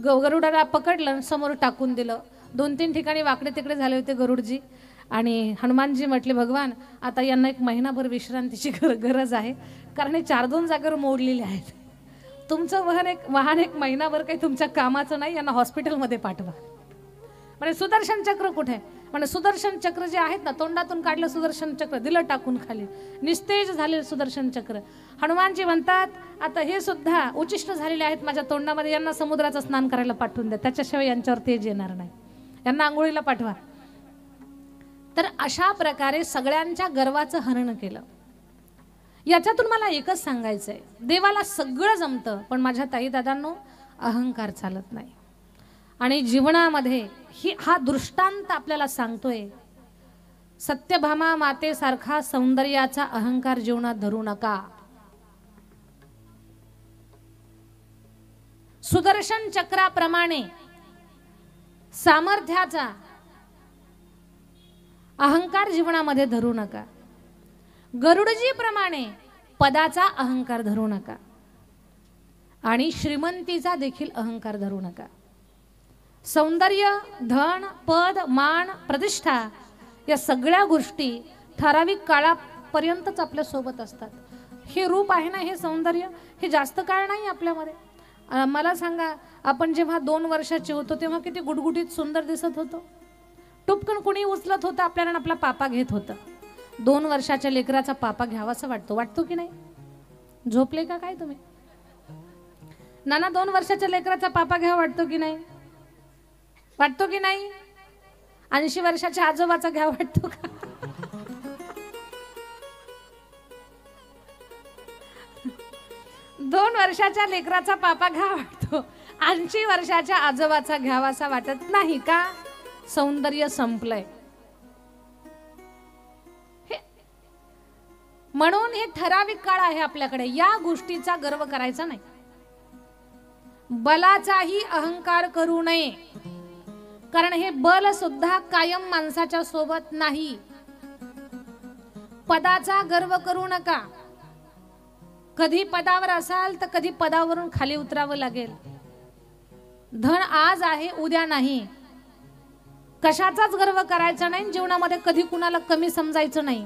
गरुडाला पकडलं समोर टाकून दिलं. 2-3 ठिकाणी वाकडे तिकडे झाले होते गरुडजी. आणि हनुमानजी म्हटले भगवान आता यांना एक महिनाभर विश्रांतीची गरज आहे, कारण हे 4-2 जागेवर मोडलेले आहेत. तुमचं वाहन एक महिनाभर काही तुमच्या कामाचं नाही, यांना हॉस्पिटलमध्ये पाठवा. म्हणजे सुदर्शन चक्र कुठे? म्हणजे सुदर्शन चक्र जे आहेत ना, तोंडातून काढलं सुदर्शन चक्र, दिलं टाकून खाली, निस्तेज झाले सुदर्शन चक्र. हनुमानजी म्हणतात आता हे सुद्धा उचिष्ट झालेले आहेत माझ्या तोंडामध्ये, यांना समुद्राचं स्नान करायला पाठवून द्या, त्याच्याशिवाय यांच्यावर तेज येणार नाही, यांना आंघोळीला पाठवा. तर अशा प्रकारे सगळ्यांच्या गर्वाचं हरण केलं. याच्यातून मला एकच सांगायचंय, देवाला सगळं जमतं पण माझ्या ताई दादांनो अहंकार चालत नाही. आणि जीवनामध्ये हा दृष्टांत आपल्याला सांगतोय, सत्यभामा मातेसारखा सौंदर्याचा अहंकार जीवनात धरू नका. सुदर्शन चक्राप्रमाणे सामर्थ्याचा अहंकार जीवनामध्ये धरू नका. गरुडजी प्रमाणे पदाचा अहंकार धरू नका. आणि श्रीमंतीचा देखील अहंकार धरू नका. सौंदर्य, धन, पद, मान, प्रतिष्ठा या सगळ्या गोष्टी ठराविक काळापर्यंतच आपल्या सोबत असतात. हे रूप आहे ना, हे सौंदर्य हे जास्त काळ नाही आपल्यामध्ये. मला सांगा, आपण जेव्हा 2 वर्षाचे होतो तेव्हा किती गुटगुटीत सुंदर दिसत होतो. टुपकन कुणी उचलत होतं आपल्याला, आपला पापा घेत होतं. 2 वर्षाच्या लेकराचा पापा घ्यावासा वाटतो की नाही? झोपले का काय तुम्ही? नाना 2 वर्षाच्या लेकराचा पापा घ्यावा वाटतो की नाही? वाटतो की नाही? 80 वर्षाच्या आजोबाचा घ्यावा वाटतो का? दोन वर्षाच्या लेकराचा पापा घ्यावा वाटतो, 80 वर्षाच्या आजोबाचा घ्यावासा वाटत नाही का? सौंदर्य संपलंय. म्हणून हे ठराविक काळ आहे आपल्याकडे, या गोष्टीचा गर्व करायचा नाही. बलाचाही अहंकार करू नये, कारण हे बल सुद्धा कायम माणसाच्या सोबत नाही. पदाचा गर्व करू नका. कधी पदावर असाल तर कधी पदावरून खाली उतरावं लागेल. धन आज आहे उद्या नाही. कशाचाच गर्व करायचा नाही. जीवनामध्ये कधी कुणाला कमी समजायचं नाही.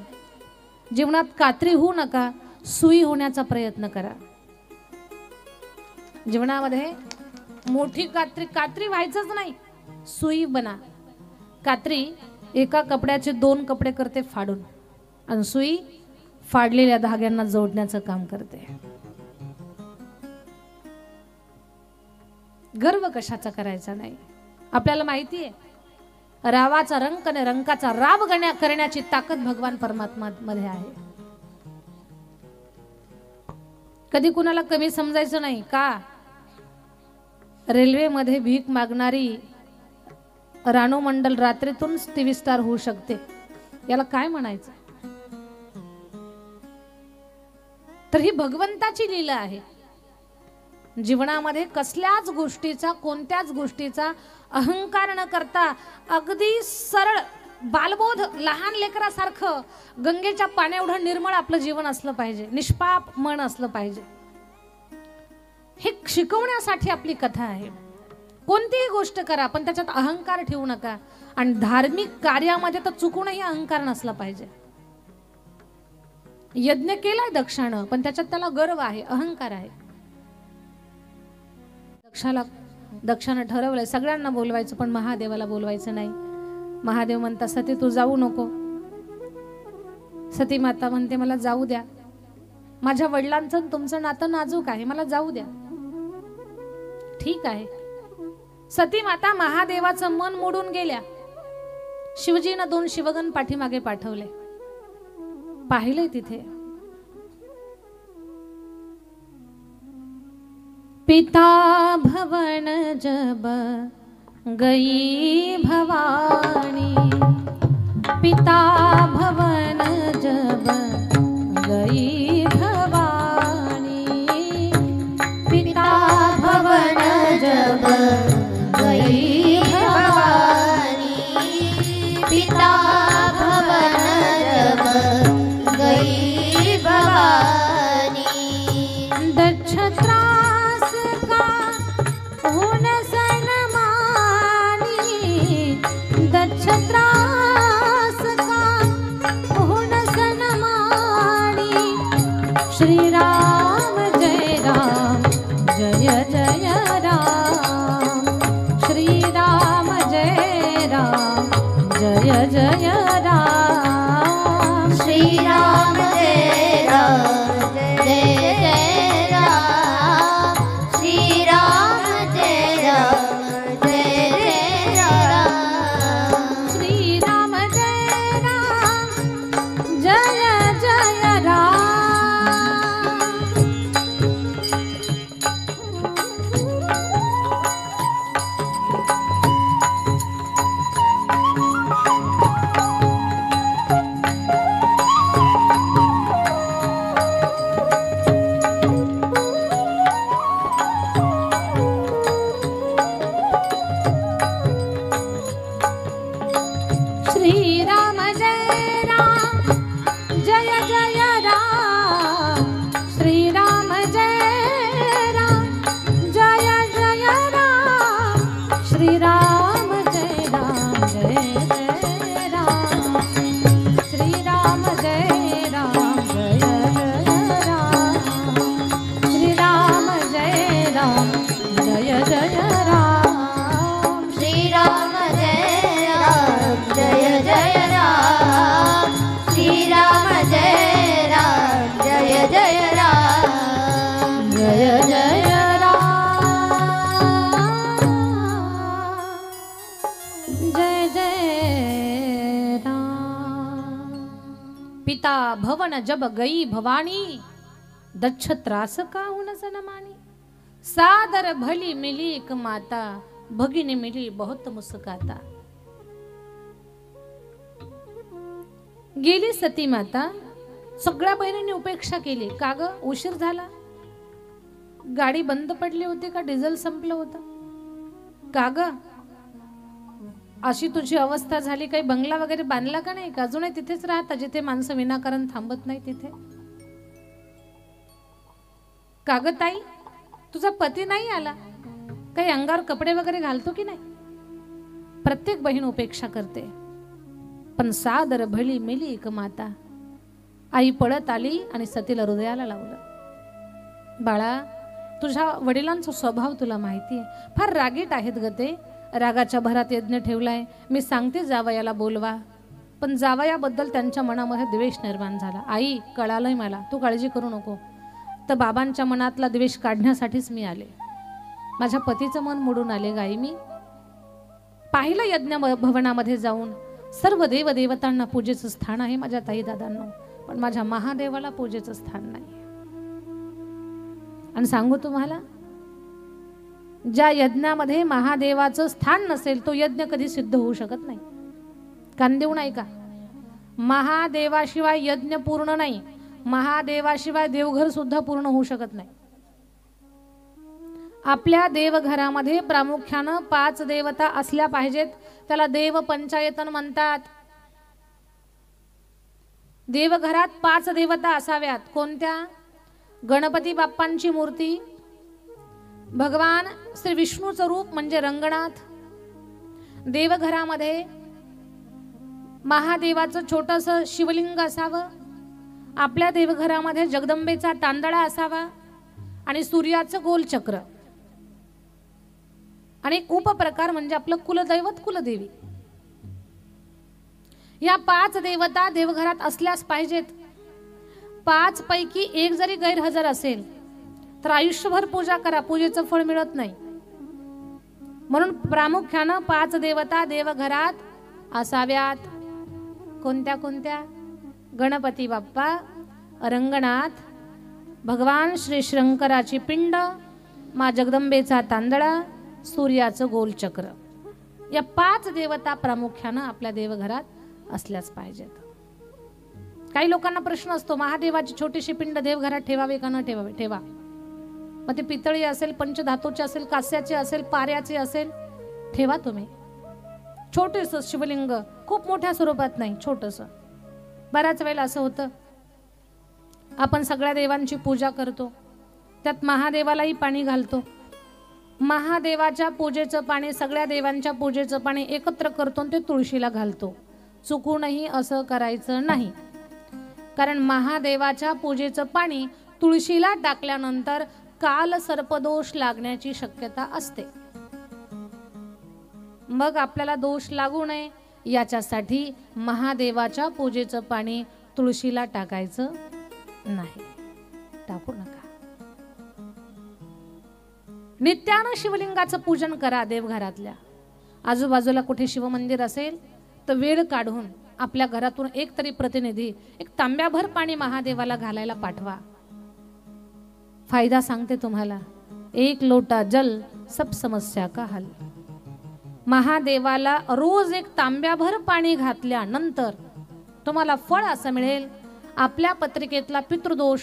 जीवनात कात्री होऊ नका, सुई होण्याचा प्रयत्न करा. जीवनामध्ये मोठी कात्री व्हायचंच नाही, सुई बना. कात्री एका कपड्याचे 2 कपडे करते फाडून, आणि सुई फाडलेल्या धाग्यांना जोडण्याचं काम करते. गर्व कशाचा करायचा नाही. आपल्याला माहिती आहे रावाचा रंक आणि रंकाचा राव करण्याची ताकद भगवान परमात्मा मध्ये आहे. कधी कुणाला कमी समजायचं नाही का. रेल्वेमध्ये भीक मागणारी रानू मंडल रात्रीतून 23 स्टार होऊ शकते, याला काय म्हणायचं. तर ही भगवंताची लीला आहे. जीवनामध्ये कसल्याच गोष्टीचा कोणत्याच गोष्टीचा अहंकार न करता अगदी सरळ बालबोध लहान लेकरासारखं गंगेच्या पाण्या एवढं निर्मळ आपलं जीवन असलं पाहिजे, निष्पाप मन असलं पाहिजे. हे शिकवण्यासाठी आपली कथा आहे. कोणतीही गोष्ट करा पण त्याच्यात अहंकार ठेवू नका. आणि धार्मिक कार्यामध्ये तर चुकूनही अहंकार नसला पाहिजे. यज्ञ केलाय दक्षानं पण त्याच्यात त्याला गर्व आहे, अहंकार आहे. दक्षानं ठरवलंय सगळ्यांना बोलवायचं पण महादेवाला बोलवायचं नाही. महादेव म्हणता सती तू जाऊ नको. सती माता म्हणते मला जाऊ द्या, माझ्या वडिलांचं तुमचं नातं नाजूक आहे, मला जाऊ द्या. ठीक आहे. सती माता महादेवाचं मन मोडून गेल्या. शिवजीनं 2 शिवगण पाठीमागे पाठवले. पाहिलंय तिथे पिता भवन जब गई भवानी, पिता भवन जब गई भवानी, पिता भवन जब गई भवानी, पिता भवन जब गई भवानी, दक्ष त्रास का होन सन्मानी, दक्ष त्रास का होन सन्मानी, श्री राम जय राम जय जय राम, श्री राम जय राम जय जय राम, श्री राम जय राम जय जय राम, श्री राम जय राम जय जय राम, श्री राम जय राम जय जय राम. श्री राम जय राम जय जय राम, श्री राम जय राम जय जय राम, श्री राम जय राम जय जय राम, श्री राम जय राम जय जय राम, श्री राम जय राम जय जय राम, श्री राम जय राम जय जय राम, श्री राम जय राम जय जय राम, जय जय राम जय जय राम. पिता भवन जब गई भवानी, दक्ष त्रास का होन सन्मानी, सादर भली मिली एक माता, भगिनी मिली बहुत मुस्काता. गेली सती माता. सगळ्या बहिणींनी उपेक्षा केली. का ग उशीर झाला, गाडी बंद पडली होती का, डिझेल संपलं होतं का ग, अशी तुझी अवस्था झाली, काही बंगला वगैरे बांधला का नाही का, अजूनही तिथेच राहता जिथे माणसं विनाकारण थांबत नाही तिथे. का ग ताई तुझा पती नाही आला, काही अंगावर कपडे वगैरे घालतो की नाही. प्रत्येक बहीण उपेक्षा करते. पण सादर भली मेली एक माता. आई पळत आली आणि सतीला हृदयाला लावलं. बाळा तुझ्या वडिलांचा स्वभाव तुला माहिती आहे, फार रागीट आहेत ग ते. रागाच्या भरात यज्ञ ठेवलाय. मी सांगते जावयाला बोलवा, पण जावयाबद्दल त्यांच्या मनामध्ये द्वेष निर्माण झाला. आई कळालंय मला, तू काळजी करू नको. तर बाबांच्या मनातला द्वेष काढण्यासाठीच मी आले. माझ्या पतीचं मन मोडून आले गाई मी. पाहिलं यज्ञ भवनामध्ये जाऊन, सर्व देवदेवतांना पूजेचं स्थान आहे माझ्या ताई दादांनो, पण माझ्या महादेवाला पूजेचं स्थान नाही. आणि सांगू तुम्हाला, ज्या यज्ञामध्ये महादेवाचं स्थान नसेल तो यज्ञ कधी सिद्ध होऊ शकत नाही. कान देऊ नाही का? महादेवाशिवाय यज्ञ पूर्ण नाही, महादेवाशिवाय देवघर सुद्धा पूर्ण होऊ शकत नाही. आपल्या देवघरामध्ये प्रामुख्यानं 5 देवता असल्या पाहिजेत. त्याला देव पंचायतन म्हणतात. देवघरात 5 देवता असाव्यात. कोणत्या? गणपती बाप्पांची मूर्ती, भगवान श्री विष्णूचं रूप म्हणजे रंगनाथ. देवघरामध्ये महादेवाचं छोटंसं शिवलिंग असावं. आपल्या देवघरामध्ये जगदंबेचा तांदळा असावा आणि सूर्याचं गोलचक्र. आणि उपप्रकार म्हणजे आपलं कुलदैवत कुलदेवी. या 5 देवता देवघरात असल्यास पाहिजेत. 5 पैकी एक जरी गैरहजर असेल तर आयुष्यभर पूजा करा, पूजेचं फळ मिळत नाही. म्हणून प्रामुख्यानं 5 देवता देवघरात असाव्यात. कोणत्या कोणत्या? गणपती बाप्पा, रंगनाथ, भगवान श्री शंकराची पिंड, मा जगदंबेचा तांदळा, सूर्याचं गोलचक्र. या 5 देवता प्रामुख्यानं आपल्या देवघरात असल्याच पाहिजेत. काही लोकांना प्रश्न असतो, महादेवाची छोटीशी पिंड देवघरात ठेवावे का न ठेवावे? ठेवा. मग ते पितळी असेल, पंचधातूचे असेल, कास्याचे असेल, पाऱ्याचे असेल, ठेवा तुम्ही. छोटेसं शिवलिंग, खूप मोठ्या स्वरूपात नाही, छोटंसं. बऱ्याच वेळेला असं होतं, आपण सगळ्या देवांची पूजा करतो, त्यात महादेवालाही पाणी घालतो. महादेवाच्या पूजेचं पाणी, सगळ्या देवांच्या पूजेचं पाणी एकत्र करतो आणि ते तुळशीला घालतो. चुकूनही असं करायचं नाही. कारण महादेवाच्या पूजेचं पाणी तुळशीला टाकल्यानंतर काल सर्पदोष लागण्याची शक्यता असते. मग आपल्याला दोष लागू नये याच्यासाठी महादेवाच्या पूजेचं पाणी तुळशीला टाकायचं नाही. टाकू नका. नित्यानं शिवलिंगाचं पूजन करा. देवघरातल्या आजूबाजूला कुठे शिवमंदिर असेल तर वेळ काढून आपल्या घरातून एक तरी प्रतिनिधी एक तांब्याभर पाणी महादेवाला घालायला पाठवा. फायदा सांगते तुम्हाला. 1 लोटा जल सब समस्या का हल. महादेवाला रोज एक तांब्याभर पाणी घातल्यानंतर तुम्हाला फळ असं मिळेल, आपल्या पत्रिकेतला पितृदोष,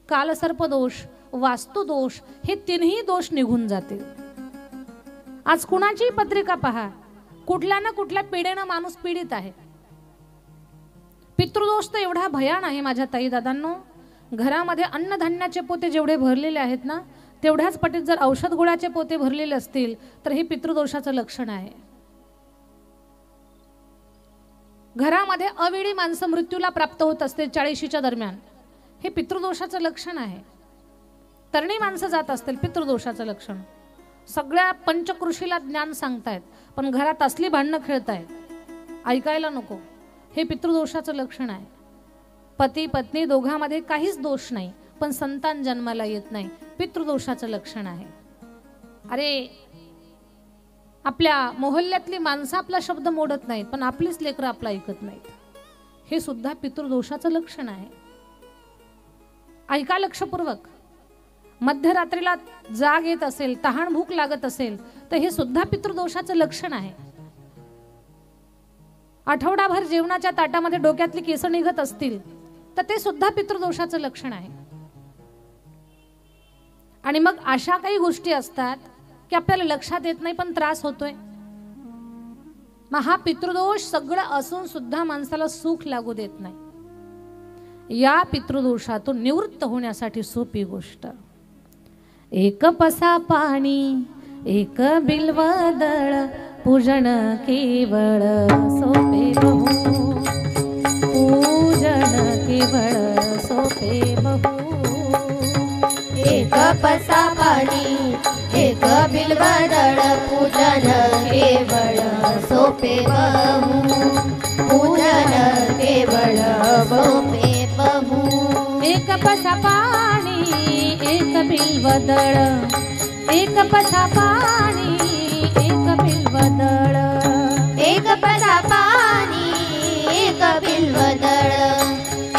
कालसर्पदोष, वास्तुदोष हे 3ही दोष निघून जातील. आज कुणाची पत्रिका पहा, कुठल्या ना कुठल्या पिढेनं माणूस पीडित आहे. पितृदोष तर एवढा भयान आहे माझ्या ताई दादांनो. घरामध्ये अन्नधान्याचे पोते जेवढे भरलेले आहेत ना, तेवढ्याच पटीत जर औषध गोळ्याचे पोते भरलेले असतील तर हे पितृदोषाचं लक्षण आहे. घरामध्ये अवेळी माणसं मृत्यूला प्राप्त होत असते 40च्या दरम्यान, हे पितृदोषाचं लक्षण आहे. तरणी माणसं जात असतील, पितृदोषाचं लक्षण. सगळ्या पंचकृषीला ज्ञान सांगतायत पण घरात असली भांडणं खेळतायत, ऐकायला नको, हे पितृदोषाचं लक्षण आहे. पती पत्नी दोघांमध्ये काहीच दोष नाही पण संतान जन्माला येत नाही, पितृदोषाचं लक्षण आहे. अरे आपल्या मोहल्ल्यातली माणसं आपला शब्द मोडत नाहीत पण आपलीच लेकरं आपला ऐकत नाहीत, हे सुद्धा पितृदोषाचं लक्षण आहे. ऐका लक्षपूर्वक. मध्यरात्रीला जाग येत असेल, तहान भूक लागत असेल तर हे सुद्धा पितृदोषाचं लक्षण आहे. आठवडाभर जेवणाच्या ताटामध्ये डोक्यातली केस निघत असतील तर ते सुद्धा पितृदोषाचं लक्षण आहे. आणि मग अशा काही गोष्टी असतात की आपल्याला लक्षात येत नाही पण त्रास होतोय. मग हा पितृदोष सगळं असून सुद्धा माणसाला सुख लागू देत नाही. या पितृदोषातून निवृत्त होण्यासाठी सोपी गोष्ट, 1 पसा पाणी 1 बिल्वदळ, पूजन केवळ सोपे बहु, पूजन केवळ सोपे बहु. 1 पसा पाणी 1 बिल्वदळ, पूजन केवळ सोपे बहु, पूजन केवळ सोपे बहु. 1 पसा पाणी 1 बिल्वदळ, 1 पसा पाणी 1 बिल्वदळ. पदा पाणी एक बिल्वदळ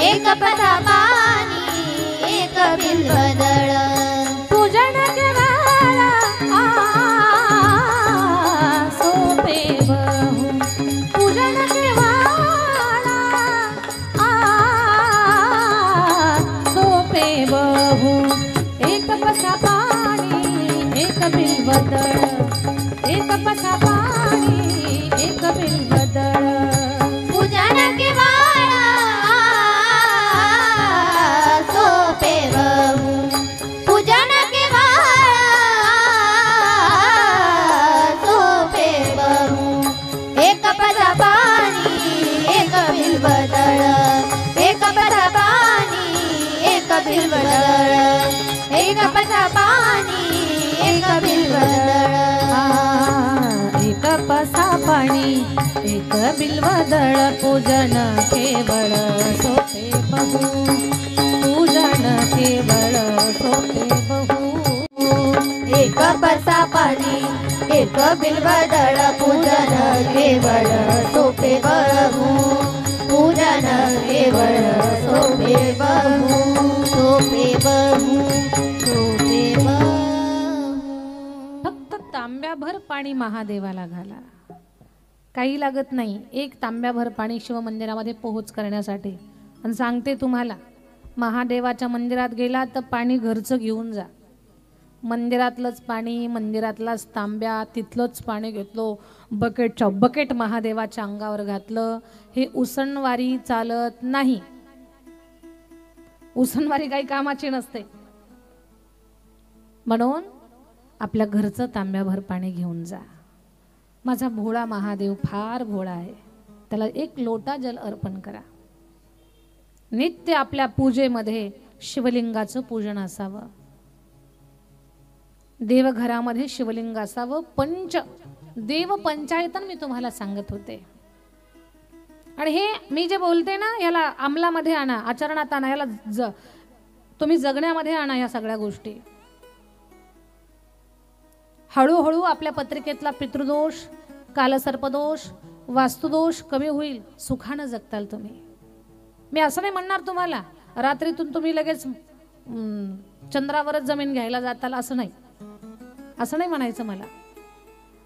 एक पदा पाणी एक बिल्वदळ पूजन केवाळा सोपे बहु पूजन केवाळा सोपे बहु एक पसा पाणी एक बिल्वदळ एक पसा पाणी एक बिल्वदळ पूजन केवाळा सोपे बहु पूजन केवाळा सोपे बहु एक पदा पाणी एक बिल्वदळ एक पदा पाणी एक बिल्वदळ एक पदा पाणी एक बिल्वदळ एक पसा पाणी एक बिल्वदळ पूजन केवळ सोपे बहु पूजन केवळ सोपे बहु एक पसा पाणी एक बिल्वदळ पूजन केवळ सोपे बहु पूजन केवळ सोपे बहु सोपे बहु सोपे बहु फक्त तांब्याभर पाणी महादेवाला घाला, काही लागत नाही. एक तांब्याभर पाणी शिवमंदिरामध्ये पोहोच करण्यासाठी. आणि सांगते तुम्हाला, महादेवाच्या मंदिरात गेला तर पाणी घरचं घेऊन जा. मंदिरातलंच पाणी, मंदिरातलाच तांब्या, तिथलंच पाणी घेतलो, बकेटच्या बकेट महादेवाच्या अंगावर घातलं. हे उसणवारी चालत नाही. उसणवारी काही कामाची नसते. म्हणून आपल्या घरचं तांब्याभर पाणी घेऊन जा. माझा भोळा महादेव फार भोळा आहे, त्याला एक लोटा जल अर्पण करा. नित्य आपल्या पूजेमध्ये शिवलिंगाचं पूजन असावं. देवघरामध्ये शिवलिंग असावं. देव पंचायतन मी तुम्हाला सांगत होते. आणि हे मी जे बोलते ना, याला अंमलामध्ये आणा, आचरणात आणा, याला तुम्ही जगण्यामध्ये आणा. या सगळ्या गोष्टी हळूहळू आपल्या पत्रिकेतला पितृदोष, कालसर्पदोष, वास्तुदोष कमी होईल. सुखानं जगताल तुम्ही. मी असं नाही म्हणणार तुम्हाला रात्रीतून तुम्ही लगेच चंद्रावरच जमीन घ्यायला जाताल, असं नाही म्हणायचं मला.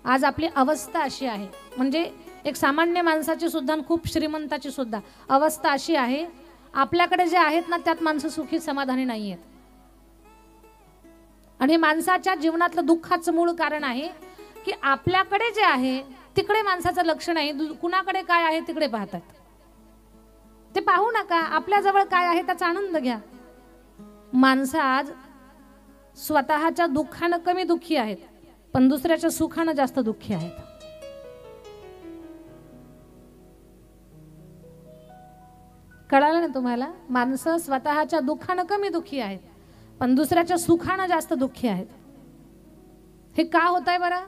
आज आपली अवस्था अशी आहे, म्हणजे एक सामान्य माणसाची सुद्धा आणि खूप श्रीमंताची सुद्धा अवस्था अशी आहे, आपल्याकडे जे आहेत ना त्यात माणसं सुखी समाधानी नाही आहेत. आणि हे माणसाच्या जीवनातलं दुःखाचं मूळ कारण आहे की आपल्याकडे जे आहे तिकडे माणसाचं लक्ष नाही. कुणाकडे काय आहे तिकडे पाहतात. ते पाहू नका. आपल्या जवळ काय आहे त्याचा आनंद घ्या. माणसं आज स्वतःच्या दुःखानं कमी दुःखी आहेत, पण दुसऱ्याच्या सुखानं जास्त दुःखी आहेत. कळालं ना तुम्हाला? माणसं स्वतःच्या दुःखानं कमी दुःखी आहेत, पण दुसऱ्याच्या सुखानं जास्त दुःखी आहेत. हे का होत आहे बरं?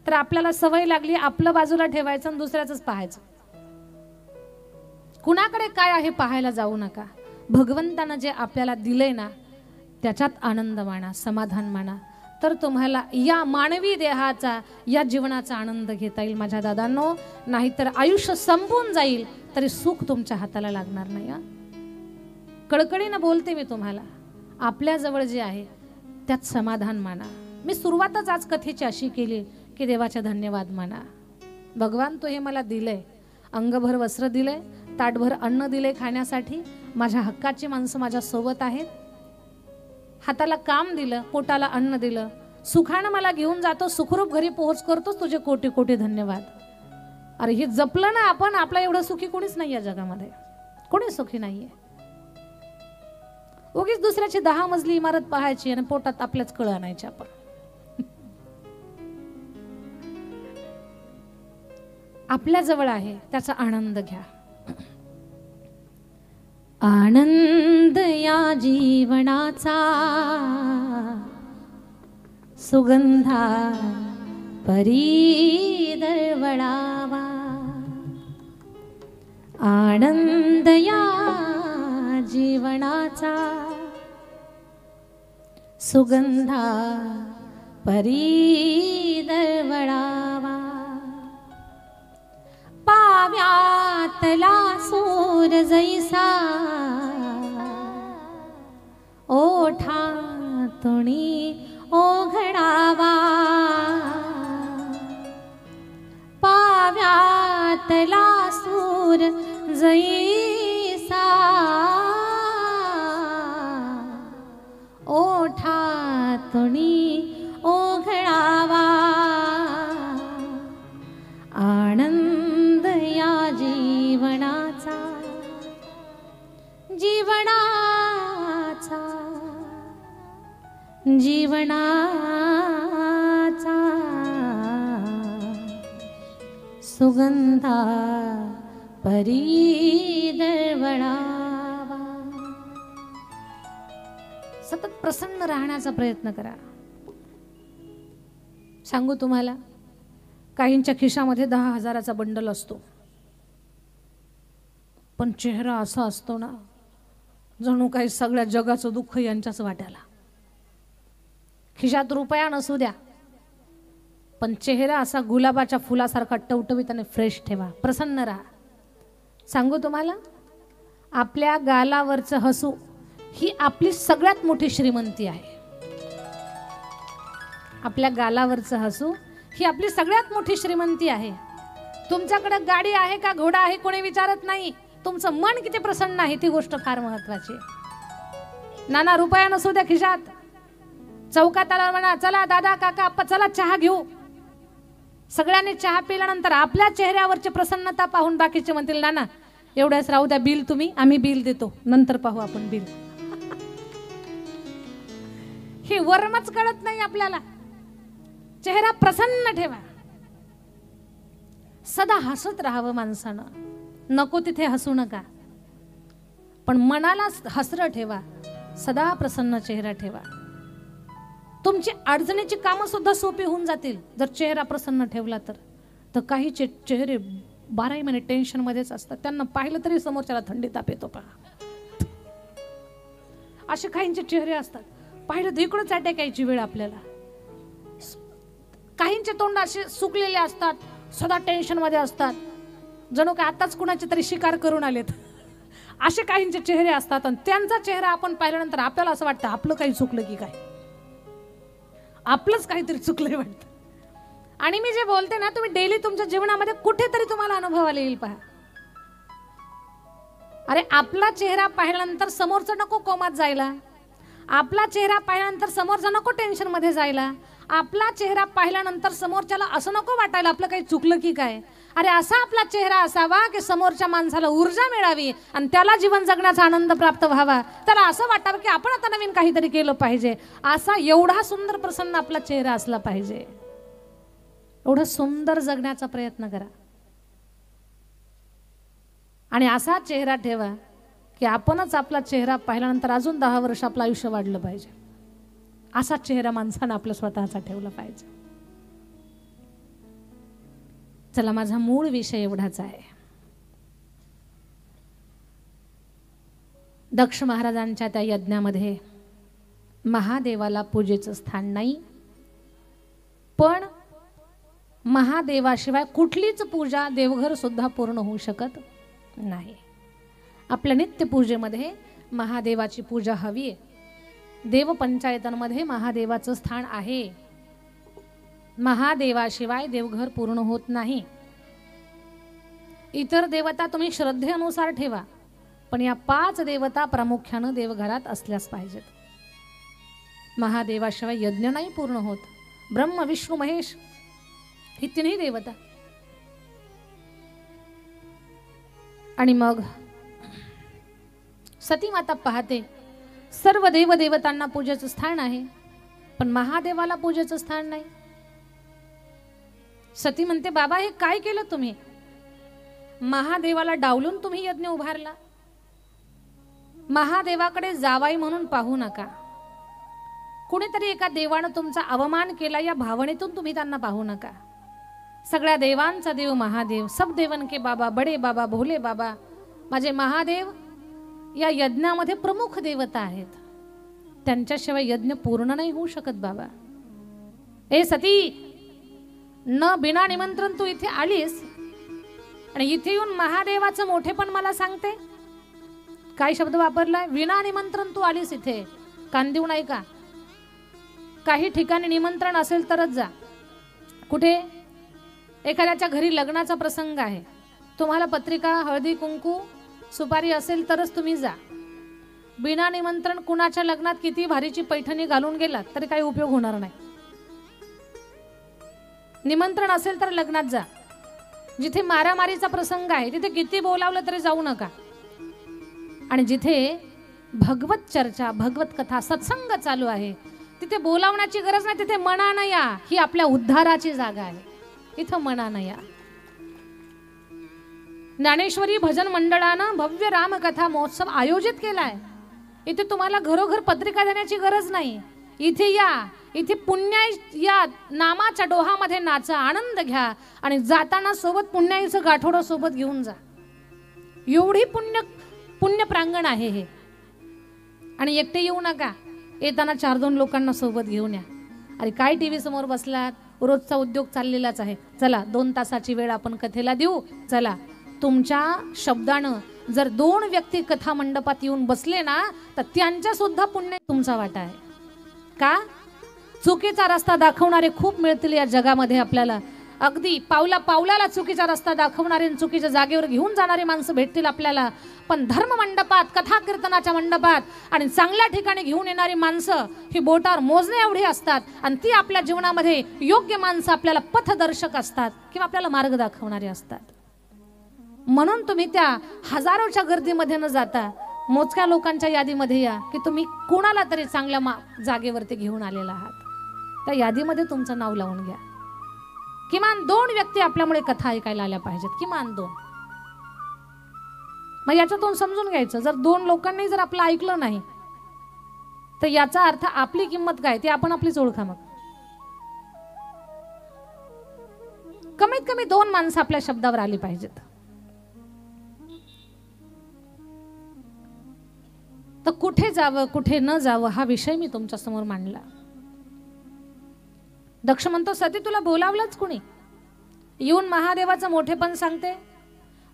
तर आपल्याला सवय लागली आपलं बाजूला ठेवायचं आणि दुसऱ्याचंच पाहायचं. कुणाकडे काय आहे पाहायला जाऊ नका. भगवंतानं जे आपल्याला दिलंय ना त्याच्यात आनंद माना, समाधान माना, तर तुम्हाला या मानवी देहाचा, या जीवनाचा आनंद घेता येईल माझ्या दादांनो. नाहीतर आयुष्य संपून जाईल तरी सुख तुमच्या हाताला लागणार नाही. कळकळीनं बोलते मी तुम्हाला. आपल्या जवळ जे आहे त्यात समाधान माना. मी सुरुवातच आज कथेची अशी केली की देवाच्या धन्यवाद माना. भगवान तो हे मला दिलंय, अंगभर वस्त्र दिलंय, ताटभर अन्न दिले खाण्यासाठी, माझ्या हक्काची माणसं माझ्या सोबत आहेत, हाताला काम दिलं, पोटाला अन्न दिलं, सुखानं मला घेऊन जातो, सुखरूप घरी पोहोच करतोस, तुझे कोटी कोटी धन्यवाद. अरे हे जपलं ना आपण, आपला एवढं सुखी कोणीच नाही या जगामध्ये, कोणी सुखी नाहीये. उगीच दुसऱ्याची 10 मजली इमारत पाहायची आणि पोटात आपल्याच कळ आणायची आपण. आपल्या जवळ आहे त्याचा आनंद घ्या. आनंद या जीवनाचा सुगंधा परी दरवळावा. आनंद या जीवनाचा सुगंधा परी दरवळावा. पाव्यातला सूर जैसा ओठातुणी ओघडावा पाव्यातला सूर जैसा ओठातुणी ओघडावा आनंद या जीवनाचा जीवनाचा जीवनाचा सुगंधा परी दरवळावा. सतत प्रसन्न राहण्याचा प्रयत्न करा. सांगू तुम्हाला, काहींच्या खिशामध्ये 10,000चा बंडल असतो, पण चेहरा असा असतो ना, जणू काही सगळ्या जगाचं दुःख यांच्याच वाट्याला. खिशात रुपया नसू द्या, पण चेहरा असा गुलाबाच्या फुलासारखा टवटवीत आणि फ्रेश ठेवा, प्रसन्न राहा. सांगू तुम्हाला, आपल्या गालावरचं हसू ही आपली सगळ्यात मोठी श्रीमंती आहे. आपल्या गालावरचं हसू ही आपली सगळ्यात मोठी श्रीमंती आहे. तुमच्याकडे गाडी आहे का घोडा आहे कोणी विचारत नाही, तुमचं मन किती प्रसन्न आहे ती गोष्ट फार महत्वाची. नाना रुपया नसू द्या खिशात, चौकात आल्यावर म्हणा, चला दादा काका आप्पा चला चहा घेऊ. सगळ्यांनी चहा पिल्यानंतर आपल्या चेहऱ्यावरची प्रसन्नता पाहून बाकीचे म्हणतील, नाना एवढ्याच राहू द्या, बिल तुम्ही, आम्ही बिल देतो, नंतर पाहू आपण बिल. ही वर्मच कळत नाही आपल्याला. चेहरा प्रसन्न ठेवा, सदा हसत राहावं माणसानं. नको तिथे हसू नका, पण मनाला हसरं ठेवा, सदा प्रसन्न चेहरा ठेवा. तुमची अडचणीची कामं सुद्धा सोपी होऊन जातील जर चेहरा प्रसन्न ठेवला तर. काही चेहरे 12 महिने टेन्शन मध्येच असतात, त्यांना पाहिलं तरी समोरच्याला थंडी ताप येतो पहा. असे काहींचे चेहरे असतात, पाहिलं तर इकडंच अटॅक यायची वेळ आपल्याला. काहींचे तोंड असे सुकलेले असतात, सदा टेन्शन मध्ये असतात, जणू काय आताच कुणाची तरी शिकार करून आलेत. असे काहींचे चेहरे असतात आणि त्यांचा चेहरा आपण पाहिल्यानंतर आपल्याला असं वाटतं आपलं काही चुकलं की काय, आपलंच काहीतरी चुकलंय वाटतं. आणि मी जे बोलते ना, तुम्ही डेली तुमच्या जीवनामध्ये कुठेतरी तुम्हाला अनुभवाला येईल पहा. अरे आपला चेहरा पाहिल्यानंतर समोरचा नको कोमात जायला, आपला चेहरा पाहिल्यानंतर समोरचा नको टेन्शन मध्ये जायला, आपला चेहरा पाहिल्यानंतर समोरच्याला असं नको वाटायला आपलं काही चुकलं की काय. अरे असा आपला चेहरा असावा की समोरच्या माणसाला ऊर्जा मिळावी आणि त्याला जीवन जगण्याचा आनंद प्राप्त व्हावा, त्याला असं वाटावं की आपण आता नवीन काहीतरी केलं पाहिजे. असा एवढा सुंदर प्रसन्न आपला चेहरा असला पाहिजे. एवढं सुंदर जगण्याचा प्रयत्न करा आणि असा चेहरा ठेवा की आपणच आपला चेहरा पाहिल्यानंतर अजून 10 वर्ष आपलं आयुष्य वाढलं पाहिजे. असा चेहरा माणसानं आपला स्वतःचा ठेवला पाहिजे. चला, माझा मूळ विषय एवढाच आहे. दक्ष महाराजांच्या त्या यज्ञामध्ये महादेवाला पूजेचं स्थान नाही, पण महादेवाशिवाय कुठलीच पूजा देवघर सुद्धा पूर्ण होऊ शकत नाही. आपल्या नित्यपूजेमध्ये महादेवाची पूजा हवी आहे. देवपंचायतांमध्ये महादेवाचं स्थान आहे. महादेवाशिवाय देवघर पूर्ण होत नाही. इतर देवता तुम्ही श्रद्धेनुसार ठेवा, पण या 5 देवता प्रामुख्यानं देवघरात असल्याच पाहिजेत. महादेवाशिवाय यज्ञ नाही पूर्ण होत. ब्रह्म विष्णू महेश ही 3 देवता. आणि मग सती माता पाहते, सर्व देवदेवतांना पूजेचं स्थान आहे, पण महादेवाला पूजेचं स्थान नाही. सती म्हणते, बाबा हे काय केलं तुम्ही? महादेवाला डावलून तुम्ही यज्ञ उभारला. महादेवाकडे जावाई म्हणून पाहू नका. कुणीतरी एका देवानं तुमचा अवमान केला या भावनेतून तुम्ही त्यांना पाहू नका. सगळ्या देवांचा देव महादेव, सब देवन के बाबा, बडे बाबा, भोले बाबा, माझे महादेव या यज्ञामध्ये प्रमुख देवता आहेत. त्यांच्याशिवाय यज्ञ पूर्ण नाही होऊ शकत बाबा. ए सती, न बिना निमंत्रण तू इथे आलीस, आणि इथे येऊन महादेवाचं मोठेपण मला सांगते. काय शब्द वापरलाय? विना निमंत्रण तू आलीस इथे, कान देऊ नाही का? काही ठिकाणी निमंत्रण असेल तरच जा. कुठे? एखाद्याच्या घरी लग्नाचा प्रसंग आहे, तुम्हाला पत्रिका, हळदी कुंकू, सुपारी असेल तरच तुम्ही जा. बिना निमंत्रण कुणाच्या लग्नात किती भारीची पैठणी घालून गेलात तरी काही उपयोग होणार नाही. निमंत्रण असेल तर लग्नात जा. जिथे मारामारीचा प्रसंग आहे तिथे किती बोलावलं तरी जाऊ नका. आणि जिथे भगवत चर्चा, भगवत कथा, सत्संग चालू आहे तिथे बोलावण्याची गरज नाही. तिथे मनानं या. ही आपल्या उद्धाराची जागा आहे. इथं मनानं या. ज्ञानेश्वरी भजन मंडळानं भव्य रामकथा महोत्सव आयोजित केलाय. इथे तुम्हाला घरोघर पत्रिका देण्याची गरज नाही. इथे या. इथे पुण्याई या नामाच्या डोहामध्ये नाचा, आनंद घ्या आणि जाताना सोबत पुण्याईचं गाठोडं सोबत घेऊन जा. एवढी पुण्य प्रांगण आहे हे. आणि एकटे येऊ नका. येताना 4-2 लोकांना सोबत घेऊन या. अरे काय टीव्ही समोर बसलात, रोजचा उद्योग चाललेलाच आहे. चला 2 तासाची वेळ आपण कथेला देऊ. चला, तुमच्या शब्दानं जर 2 व्यक्ती कथा मंडपात येऊन बसले ना तर त्यांच्या सुद्धा पुण्य तुमचा वाटा आहे. का? चुकीचा रस्ता दाखवणारे खूप मिळतील या जगामध्ये आपल्याला. अगदी पावला पावलाला चुकीचा रस्ता दाखवणारे, चुकीच्या जागेवर घेऊन जाणारे माणसं भेटतील आपल्याला. पण धर्म मंडपात, कथा कीर्तनाच्या मंडपात आणि चांगल्या ठिकाणी घेऊन येणारी माणसं ही बोटावर मोजणे एवढी असतात. आणि ती आपल्या जीवनामध्ये योग्य माणसं आपल्याला पथदर्शक असतात किंवा आपल्याला मार्ग दाखवणारे असतात. म्हणून तुम्ही त्या हजारोच्या गर्दीमध्ये न जाता मोजक्या लोकांच्या यादीमध्ये या की तुम्ही कोणाला तरी चांगल्या जागेवरती घेऊन आलेला आहात. त्या यादीमध्ये तुमचं नाव लावून घ्या. किमान 2 व्यक्ती आपल्यामुळे कथा ऐकायला आल्या पाहिजेत. किमान 2. मग याच्यातून समजून घ्यायचं, जर 2 लोकांनी जर आपलं ऐकलं नाही तर याचा अर्थ आपली किंमत काय ती आपण आपलीच ओळखा. मग कमीत कमी 2 माणसं आपल्या शब्दावर आली पाहिजेत. तर कुठे जावं कुठे न जावं हा विषय मी तुमच्या समोर मांडला. दक्ष म्हणतो, सती तुला बोलावलंच कुणी? येऊन महादेवाचं मोठेपण सांगते.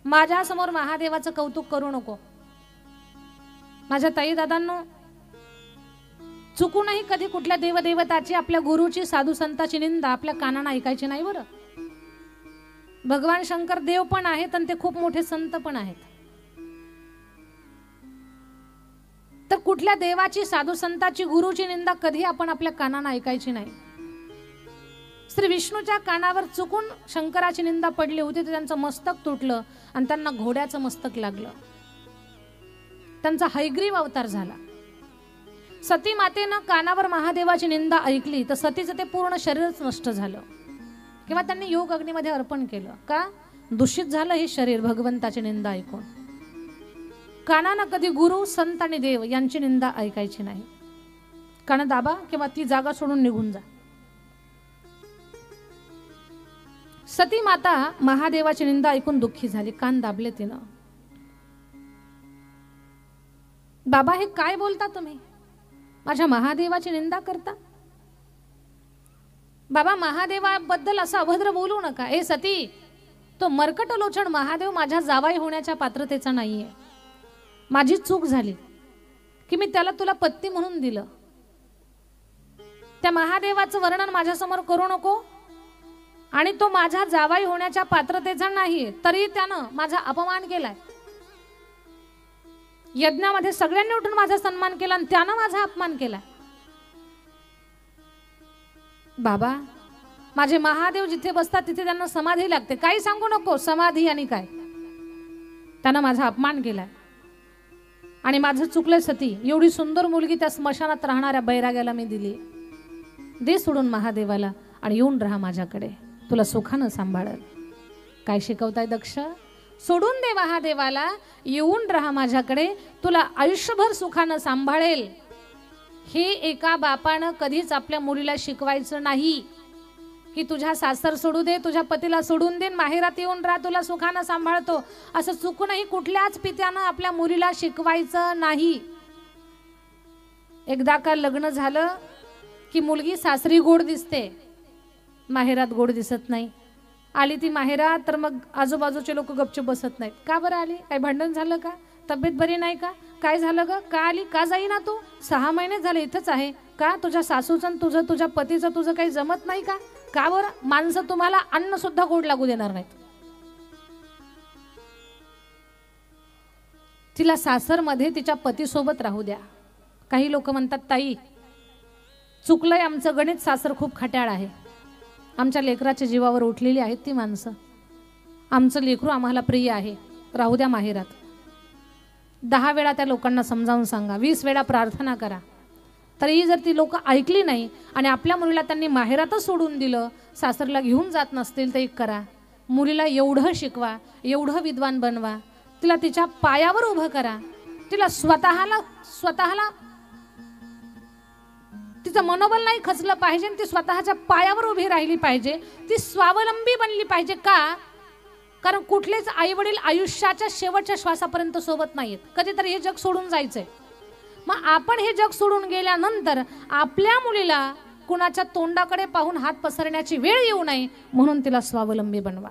माझ्या समोर महादेवाचं कौतुक करू नको. माझ्या ताई दादांनो, चुकूनही कधी कुठल्या देवदेवताची, आपल्या गुरुची, साधू संताची निंदा आपल्या कानानं ऐकायची नाही बरं. भगवान शंकर देव पण आहेत आणि ते खूप मोठे संत पण आहेत. तर कुठल्या देवाची, साधू संताची, गुरुची निंदा कधी आपण आपल्या कानानं ऐकायची नाही. श्री विष्णूच्या कानावर चुकून शंकराची निंदा पडली होती तर त्यांचं मस्तक तुटलं आणि त्यांना घोड्याचं मस्तक लागलं. त्यांचा हयग्रीव अवतार झाला. सती मातेनं कानावर महादेवाची निंदा ऐकली तर सतीचं ते पूर्ण शरीरच नष्ट झालं किंवा त्यांनी योग अग्नीमध्ये अर्पण केलं. का? दूषित झालं हे शरीर भगवंताची निंदा ऐकून. कानानं कधी गुरु, संत आणि देव यांची निंदा ऐकायची नाही. कान दाबा किंवा ती जागा सोडून निघून जा. सती माता महादेवाची निंदा ऐकून दुःखी झाली. कान दाबले तिनं. बाबा हे काय बोलता तुम्ही? माझ्या महादेवाची निंदा करता? बाबा महादेवाबद्दल असं अभद्र बोलू नका. ए सती, तो मरकट लोचन महादेव माझ्या जावाई होण्याच्या पात्रतेचा नाहीये. माझी चूक झाली की मी त्याला तुला पत्नी म्हणून दिलं. त्या महादेवाचं वर्णन माझ्यासमोर करू नको. आणि तो माझ्या जावाई होण्याच्या पात्रतेचा नाही तरी त्यानं माझा अपमान केलाय. यज्ञामध्ये सगळ्यांनी उठून माझा सन्मान केला आणि त्यानं माझा अपमान केला. बाबा, माझे महादेव जिथे बसतात तिथे त्यांना समाधी लागते. काही सांगू नको. समाधी आणि काय, त्यानं माझा अपमान केलाय आणि माझं चुकलंय. सती, एवढी सुंदर मुलगी त्या स्मशानात राहणाऱ्या बैराग्याला मी दिली. दे सोडून महादेवाला आणि येऊन राहा माझ्याकडे. तुला सुखानं सांभाळेल. काय शिकवताय दक्ष? सोडून दे महादेवाला, येऊन राहा माझ्याकडे, तुला आयुष्यभर सुखानं सांभाळेल. हे एका बापानं कधीच आपल्या मुलीला शिकवायचं नाही की तुझ्या सासर सोडू दे, तुझ्या पतीला सोडून दे, माहेरात येऊन राहा, तुला सुखानं सांभाळतो. असं चुकूनही कुठल्याच पित्यानं आपल्या मुलीला शिकवायचं नाही. एकदा का लग्न झालं की मुलगी सासरी गोड दिसते, माहेरात गोड दिसत नाही. आली ती माहेरात, तर मग आजूबाजूचे लोक गपचूप बसत नाहीत. का बरं आली? काही भांडण झालं का? तब्येत बरी नाही का? काय झालं ग? का आली? का जाईना तू? 6 महिने झाले इथंच आहे का? तुझ्या सासूचं तुझं, तुझ्या पतीचं तुझं काही जमत नाही का? का बरं? माणसं तुम्हाला अन्न सुद्धा गोड लागू देणार नाहीत. तिला सासरमध्ये तिच्या पतीसोबत राहू द्या. काही लोक म्हणतात, ताई चुकलंय आमचं गणित, सासर खूप खट्याळ आहे. आमच्या लेकराच्या जीवावर उठलेली आहेत ती माणसं. आमचं लेकरू आम्हाला प्रिय आहे, राहू द्या माहेरात. 10 वेळा त्या लोकांना समजावून सांगा, 20 वेळा प्रार्थना करा, तरीही जर ती लोक ऐकली नाही आणि आपल्या मुलीला त्यांनी माहेरातच सोडून दिलं, सासरला घेऊन जात नसतील, तर एक करा, मुलीला एवढं शिकवा, एवढं विद्वान बनवा, तिला तिच्या पायावर उभं करा. तिला स्वतःला तिचं मनोबल नाही खचलं पाहिजे, ती स्वतःच्या पायावर उभी राहिली पाहिजे, ती स्वावलंबी बनली पाहिजे. का? कारण कुठलेच आई वडील आयुष्याच्या शेवटच्या श्वासापर्यंत सोबत नाहीत. कधीतरी हे जग सोडून जायचंय. मग आपण हे जग सोडून गेल्यानंतर आपल्या मुलीला कुणाच्या तोंडाकडे पाहून हात पसरण्याची वेळ येऊ नये, म्हणून तिला स्वावलंबी बनवा.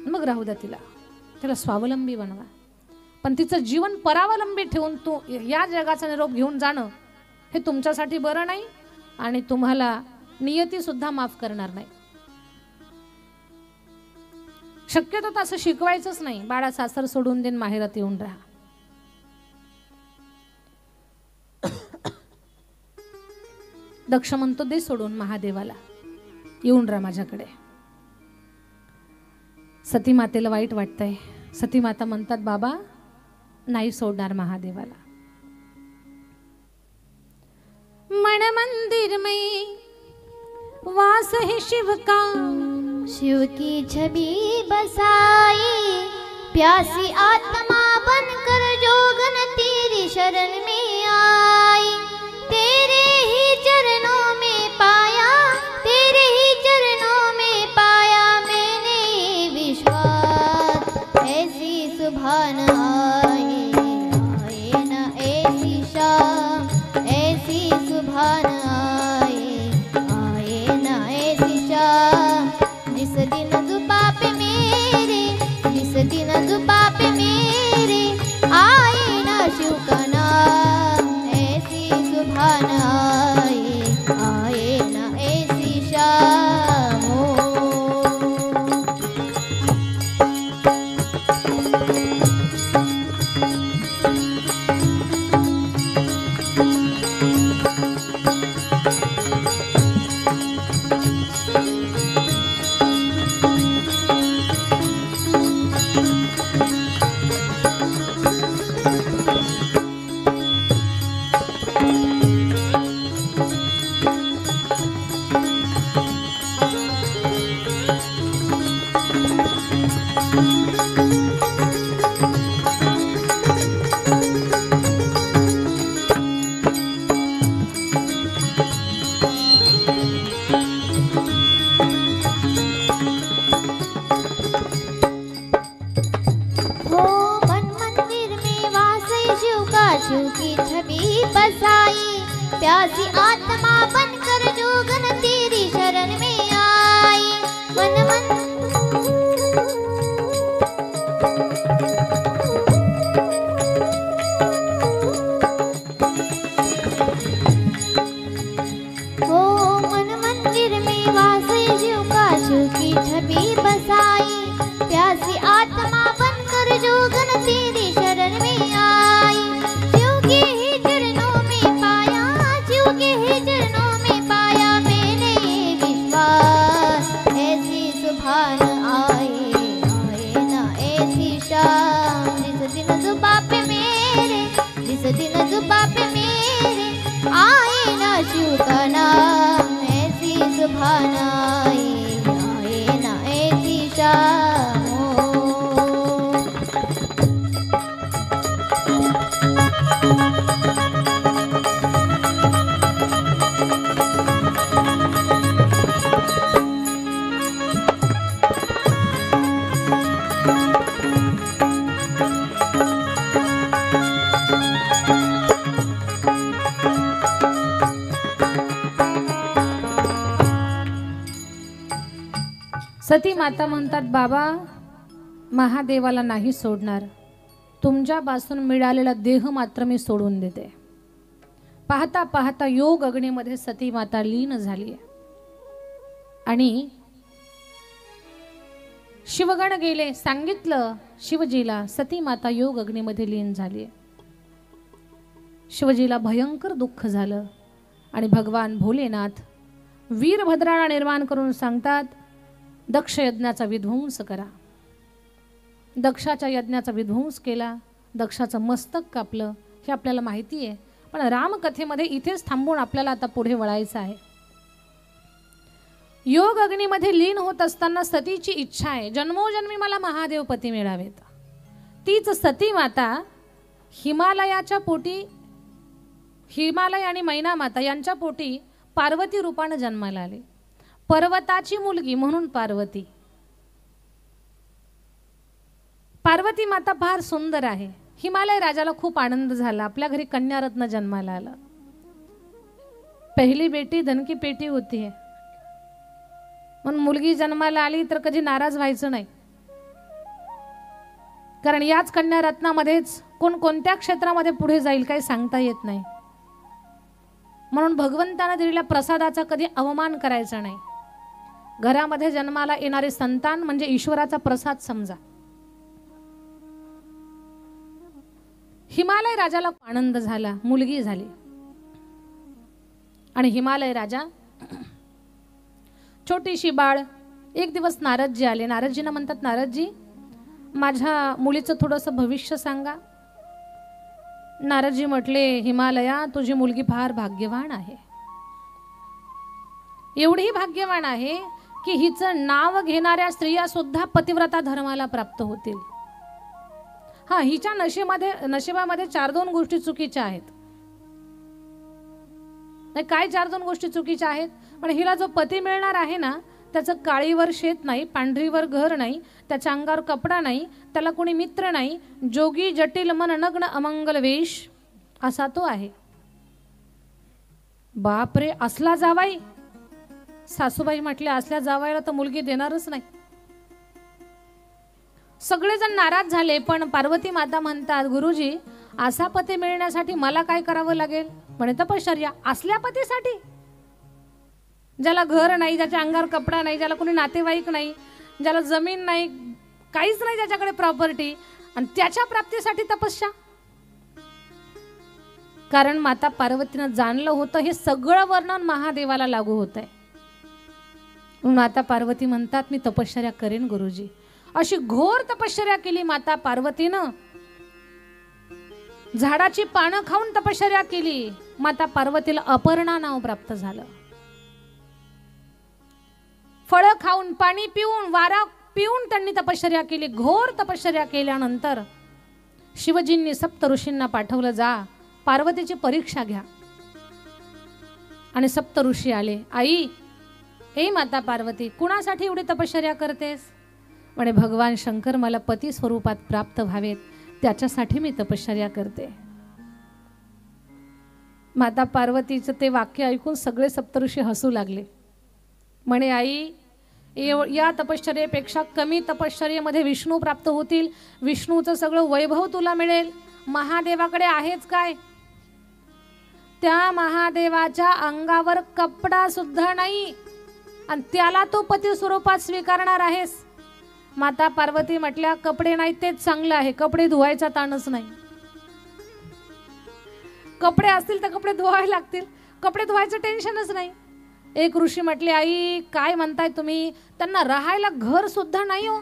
मग राहू द्या तिला स्वावलंबी बनवा. पण तिचं जीवन परावलंबी ठेवून तू या जगाचा निरोप घेऊन जाणं हे तुमच्यासाठी बरं नाही आणि तुम्हाला नियती सुद्धा माफ करणार नाही. शक्यतो असं शिकवायचंच नाही, बाळा सासर सोडून देऊन माहेरात येऊन राहा. दक्ष म्हणतो, दे सोडून महादेवाला, येऊन राहा माझ्याकडे. सती मातेला वाईट वाटतंय. सती माता म्हणतात, बाबा नाही सोडणार महादेवाला. मन मंदिर में वास है शिव का, शिव की छवि बसाई, प्यासी आत्मा बनकर जोगन तेरी शरण में आई. तेरे ही चरणों में पाया, तेरे ही चरणों में पाया मैंने विश्वास. ऐसी सुभान आए, आए न ऐसी शाम, ऐसी सुभान आए, आए न ऐसी शाम. जिस दिन जुबा पे मेरे, जिस दिन जुबा पे मेरे आए ना शिव का नाम, ऐसी सुभान आए, आए ना ऐसी शाम. शिव की छवि बसाई, प्यासी आत्मा बनकर जोगन तेरी शरण में आई. मन मन हो मन मंदिर में वास शिव का, शिव की छवि बसाई, प्यासी आत्मा बनकर जोगन तेरी शरण में आई. शिव के ही चरणों में पाया, शिव के ही चरणों में पाया सती माता म्हणतात, बाबा महादेवाला नाही सोडणार, तुमच्यापासून मिळालेला देह मात्र मी सोडून देते. पाहता पाहता योग अग्नीमध्ये सती माता लीन झाली आणि शिवगण गेले, सांगितलं शिवजीला सती माता योग अग्नीमध्ये लीन झाली. शिवजीला भयंकर दुःख झालं आणि भगवान भोलेनाथ वीरभद्राला निर्माण करून सांगतात, दक्ष यज्ञाचा विध्वंस करा. दक्षाच्या यज्ञाचा विध्वंस केला, दक्षाचं मस्तक कापलं. हे आपल्याला माहिती आहे, पण रामकथेमध्ये इथेच थांबून आपल्याला आता पुढे वळायचं आहे. योग अग्नीमध्ये लीन होत असताना सतीची इच्छा आहे, जन्मोजन्मी मला महादेव पती मिळावेत. तीच सती माता हिमालयाच्या पोटी, हिमालय आणि मैना माता यांच्या पोटी पार्वती रूपाने जन्माला आले. पर्वताची मुलगी म्हणून पार्वती. पार्वती माता फार सुंदर आहे. हिमालय राजाला खूप आनंद झाला, आपल्या घरी कन्यारत्न जन्माला आला. पहिली बेटी धनकी पेटी होती, म्हणून मुलगी जन्माला आली तर कधी नाराज व्हायचं नाही, कारण याच कन्यारत्नामध्येच कोण कोणत्या क्षेत्रामध्ये पुढे जाईल काही सांगता येत नाही. म्हणून भगवंताने दिलेल्या प्रसादाचा कधी अवमान करायचा नाही. घरामध्ये जन्माला येणारे संतान म्हणजे ईश्वराचा प्रसाद समजा. हिमालय राजाला आनंद झाला, मुलगी झाली. आणि हिमालय राजा छोटीशी बाळ. एक दिवस नारदजी आले. नारदजींना म्हणतात, नारदजी माझ्या मुलीचं थोडंसं भविष्य सांगा. नारदजी म्हटले, हिमालया तुझी मुलगी फार भाग्यवान आहे. एवढी भाग्यवान आहे की हिचं नाव घेणाऱ्या स्त्रिया सुद्धा पतिव्रता धर्माला प्राप्त होतील. हा, हिच्या नशिबामध्ये 4-2 गोष्टी चुकीच्या आहेत. नाही काय 4-2 गोष्टी चुकीच्या आहेत, पण हिला जो पती मिळणार आहे ना, त्याचं काळीवर शेत नाही, पांढरीवर घर नाही, त्याच्या अंगावर कपडा नाही, त्याला कोणी मित्र नाही, जोगी जटिल मन नग्न अमंगल वेश असा तो आहे. बापरे, असला जावाई. सासूबाई म्हटल्या, असल्या जावायला तर मुलगी देणारच नाही. सगळेजण नाराज झाले, पण पार्वती माता म्हणतात, गुरुजी असा पती मिळण्यासाठी मला काय करावं लागेल? म्हणे तपश्चर्या. असल्या पतीसाठी ज्याला घर नाही, ज्याच्या अंगावर कपडा नाही, ज्याला कोणी नातेवाईक नाही, ज्याला जमीन नाही, काहीच नाही ज्याच्याकडे प्रॉपर्टी, आणि त्याच्या प्राप्तीसाठी तपस्या. कारण माता पार्वतीनं जाणलं होतं हे सगळं वर्णन महादेवाला लागू होत आहे. माता पार्वती म्हणतात, मी तपश्चर्या करेन गुरुजी. अशी घोर तपश्चर्या केली माता पार्वतीनं. झाडाची पानं खाऊन तपश्चर्या केली. माता पार्वतीला अपर्णा नाव प्राप्त झालं. फळं खाऊन, पाणी पिऊन, वारा पिऊन त्यांनी तपश्चर्या केली. घोर तपश्चर्या केल्यानंतर शिवजींनी सप्त ऋषींना पाठवलं, जा पार्वतीची परीक्षा घ्या. आणि सप्त ऋषी आले. आई, ए माता पार्वती, कुणासाठी एवढी तपश्चर्या करतेस? म्हणे, भगवान शंकर मला पती स्वरूपात प्राप्त व्हावेत, त्याच्यासाठी मी तपश्चर्या करते. माता पार्वतीचं ते वाक्य ऐकून सगळे सप्तऋषी हसू लागले. म्हणे, आई या तपश्चर्येपेक्षा कमी तपश्चर्येमध्ये विष्णू प्राप्त होतील. विष्णूचं सगळं वैभव तुला मिळेल. महादेवाकडे आहेच काय? त्या महादेवाच्या अंगावर कपडा सुद्धा नाही, आणि त्याला तो पती स्वरूपात स्वीकारणार आहेस. माता पार्वती म्हटल्या, कपडे नाही तेच चांगलं आहे, कपडे धुवायचा ताणच नाही. कपडे असतील तर कपडे धुवावे लागतील, कपडे धुवायचं टेन्शनच नाही. एक ऋषी म्हटले, आई काय म्हणताय तुम्ही? त्यांना राहायला घर सुद्धा नाही हो,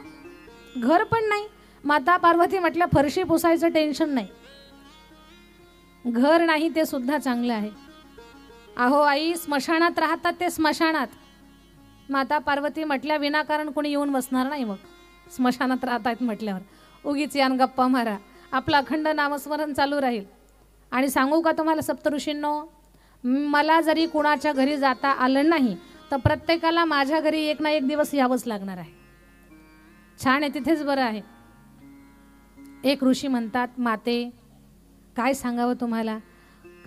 घर पण नाही. माता पार्वती म्हटल्या, फरशी पुसायचं टेन्शन नाही, घर नाही ते सुद्धा चांगलं आहे. अहो आई, स्मशानात राहतात ते स्मशानात. माता पार्वती म्हटल्या, विनाकारण कोणी येऊन बसणार नाही. मग स्मशानात राहतात म्हटल्यावर उगीच यान गप्पा मारा, आपलं अखंड नामस्मरण चालू राहील. आणि सांगू का तुम्हाला सप्तऋषींनो, मला जरी कुणाच्या घरी जाता आलं नाही तर प्रत्येकाला माझ्या घरी एक ना एक दिवस यावंच लागणार आहे. छान आहे, तिथेच बरं आहे. एक ऋषी म्हणतात, माते काय सांगावं तुम्हाला,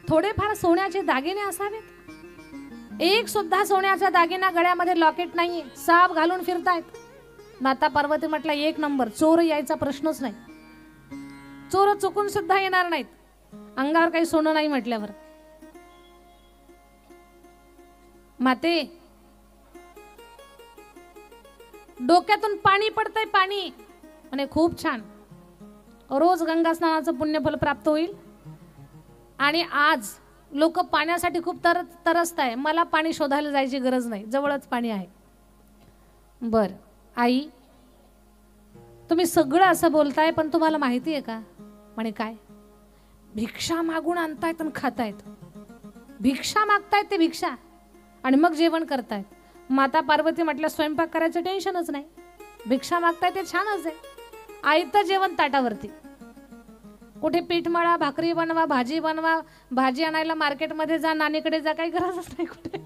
थोडेफार सोन्याचे दागिने असावेत. एक सुद्धा सोन्याचा दागिना गळ्यामध्ये लॉकेट नाही, साप घालून फिरतायत. माता पार्वती म्हटलं एक नंबर, चोर यायचा प्रश्नच नाही. चोर चुकून सुद्धा येणार नाहीत अंगावर काही सोनं नाही म्हटल्यावर. माते, डोक्यातून पाणी पडतंय, पाणी म्हणे खूप छान, रोज गंगा स्नानाचं पुण्यफल प्राप्त होईल. आणि आज लोक पाण्यासाठी खूप तरसत आहे, मला पाणी शोधायला जायची गरज नाही, जवळच पाणी आहे. बर आई, तुम्ही सगळं असं बोलताय, पण तुम्हाला माहिती आहे का? म्हणे काय? भिक्षा मागून आणतायत आणि खातायत. भिक्षा मागतायत ते, भिक्षा, आणि मग जेवण करतायत. माता पार्वती म्हटलं स्वयंपाक करायचं टेन्शनच नाही, भिक्षा मागताय ते छानच आहे. आयतं जेवण ताटावरती, कुठे पीठ मळा, भाकरी बनवा, भाजी बनवा, भाजी आणायला मार्केटमध्ये जा, नानीकडे जा, काही गरजच नाही कुठे,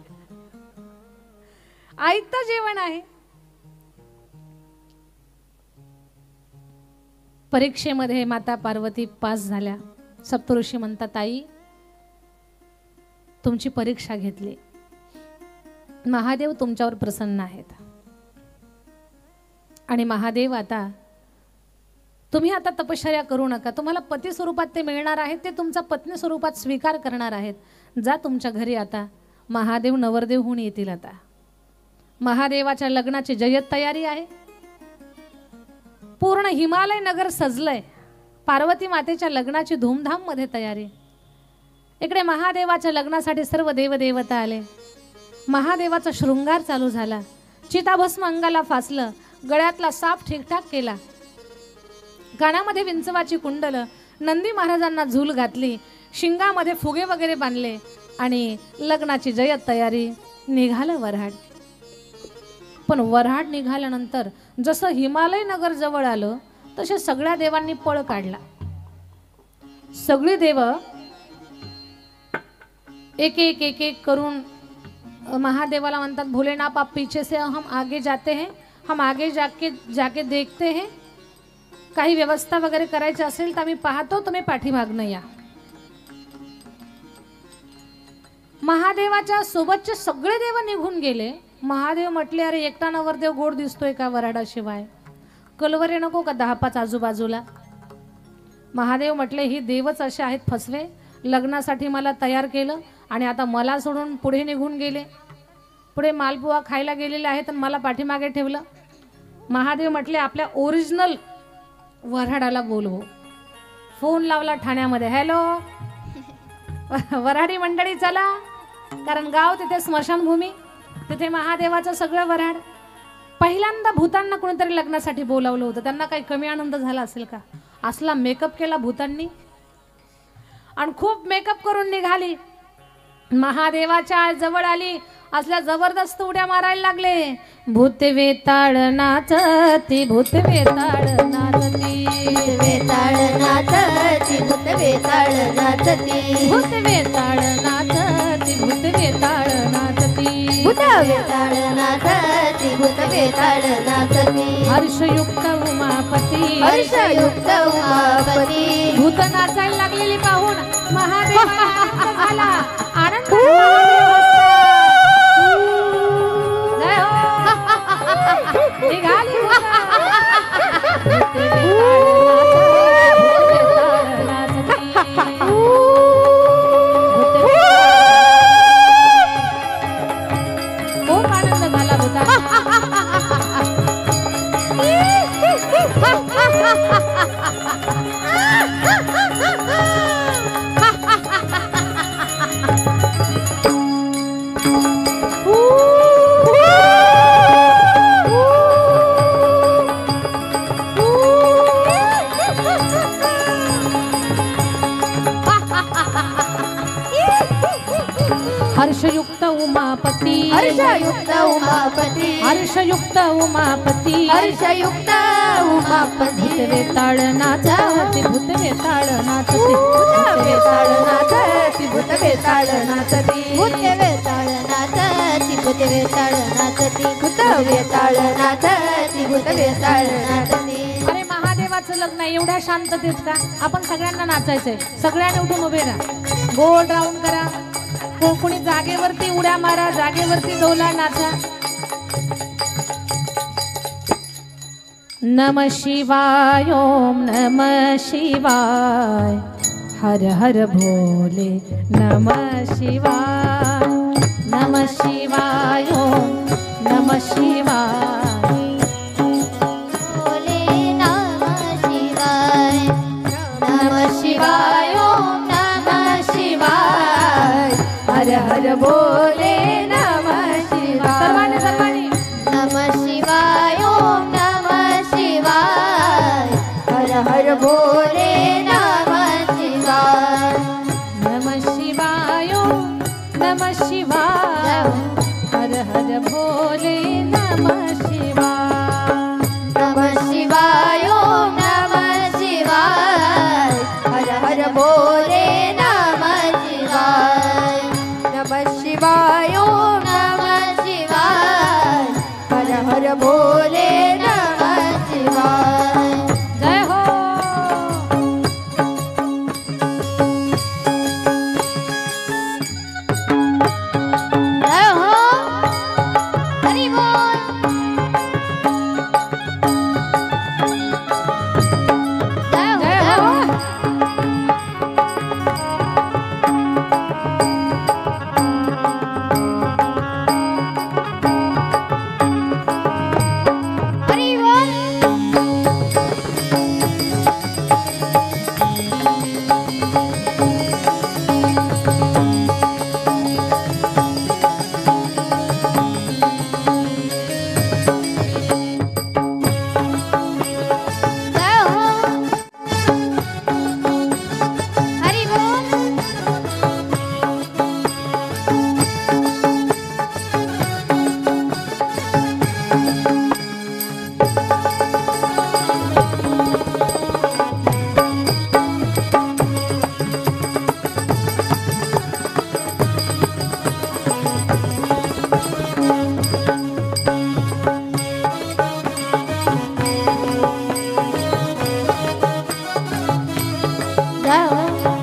आयतं जेवण आहे. परीक्षेमध्ये माता पार्वती पास झाल्या. सप्तऋषी म्हणतात आई, तुमची परीक्षा घेतली, महादेव तुमच्यावर प्रसन्न आहेत. आणि महादेव आता, तुम्ही आता तपश्चर्या करू नका, तुम्हाला पती स्वरूपात ते मिळणार आहेत, ते तुमचा पत्नी स्वरूपात स्वीकार करणार आहेत. जा तुमच्या घरी, आता महादेव नवरदेव होऊन येतील. आता महादेवाच्या लग्नाची जय्यत तयारी आहे. पूर्ण हिमालय नगर सजलंय. पार्वती मातेच्या लग्नाची धूमधाम मध्ये तयारी. इकडे महादेवाच्या लग्नासाठी सर्व देवदेवता आले. महादेवाचा शृंगार चालू झाला. चिताभस्म अंगाला फासलं, गळ्यातला साप ठीकठाक केला, कानामध्ये विंचवाची कुंडल, नंदी महाराजांना झूल घातली, शिंगामध्ये फुगे वगैरे बांधले, आणि लग्नाची जय्यत तयारी. निघालं वऱ्हाड. पण वऱ्हाड निघाल्यानंतर जसं हिमालय नगर जवळ आलं, तसे सगळ्या देवांनी पळ काढला. सगळी देव एक एक एक एक करून महादेवाला म्हणतात, भोलेनाथ आप पीछे से, हम आगे जाते हैं, हम आगे जाके देखते हैं, काही व्यवस्था वगैरे करायची असेल तर आम्ही पाहतो, तुम्ही पाठीमागनं या. महादेवाच्या सोबतचे सगळे देव निघून गेले. महादेव म्हटले, अरे एकटा नवरदेव गोड दिसतोय का वराडाशिवाय? कलवरे नको का 10-5 आजूबाजूला? महादेव म्हटले, ही देवच असे आहेत फसवे, लग्नासाठी मला तयार केलं आणि आता मला सोडून पुढे निघून गेले, पुढे मालपुवा खायला गेलेले आहेत आणि मला पाठीमागे ठेवलं. महादेव म्हटले, आपल्या ओरिजिनल वऱ्हाडाला बोलवो. फोन लावला ठाण्यामध्ये, हॅलो वऱ्हाडी मंडळी चला, कारण गाव तिथे स्मशानभूमी, तिथे महादेवाचं सगळं वऱ्हाड. पहिल्यांदा भूतांना कोणीतरी लग्नासाठी बोलावलं होतं. त्यांना काही कमी आनंद झाला असेल का? असला मेकअप केला भूतांनी आणि खूप मेकअप करून निघाली. महादेवाच्या जवळ आली, असल्या जबरदस्त उड्या मारायला लागले. भूत वेताळ नाचती, भूत वेताळ नाचती, वेताळ नाचती, भूत वेताळ नाचती, भूत वेताळ नाचती, भूत वेताळ नाचती, भूत वेताळ नाचती, भूत वेताळ नाचती. हर्षयुक्त उमापती, हर्षयुक्त उमापती. भूत नाचायला लागलेली पाहून महादेवाला आनंद झाला. आनंद निघाली खूप आनंद झाला होता. हर्षयुक्त उमापती, हर्षयुक्त उमापती, हर्षयुक्त उमापती, हर्षयुक्त उमापती. भूत वेताळ नाचती, भूत वेताळ नाचती, भूत वेताळ नाचती, भूत वेताळ नाचती, भूत वेताळ नाचती, भूत वेताळ नाचती, भूत वेताळ नाचती, भूत वेताळ नाचती. अरे महादेवाचं लग्न आहे, एवढ्या शांततेत का? आपण सगळ्यांना नाचायचंय. सगळ्यांनी उठून उभे राहा, गोल राऊंड करा. कोणी जागेवरती उड्या मारा, जागेवरती डोला नाचा. नमः शिवाय ओम नमः शिवाय हर हर भोले नमः शिवाय नमः शिवाय ओम नमः शिवाय भोले नमः शिवाय नमः शिवाय ओम नमः शिवाय हर हर भोले नमः शिवाय सर्वांनी नमः शिवाय ओम नमः शिवाय हर हर भोले नमः शिवाय नमः शिवाय ओम नमः शिवाय हर हर भोले नमः शिवाय नमः शिवाय ओम नमः शिवाय हर हर भोले नमः शिवाय नमः शिवाय ओम नमः शिवाय हर हर भोले नमः शिवाय जय हो जय हो हरि बोल जय जय हो हो हरि बोल जय हो हरि बोल जय हो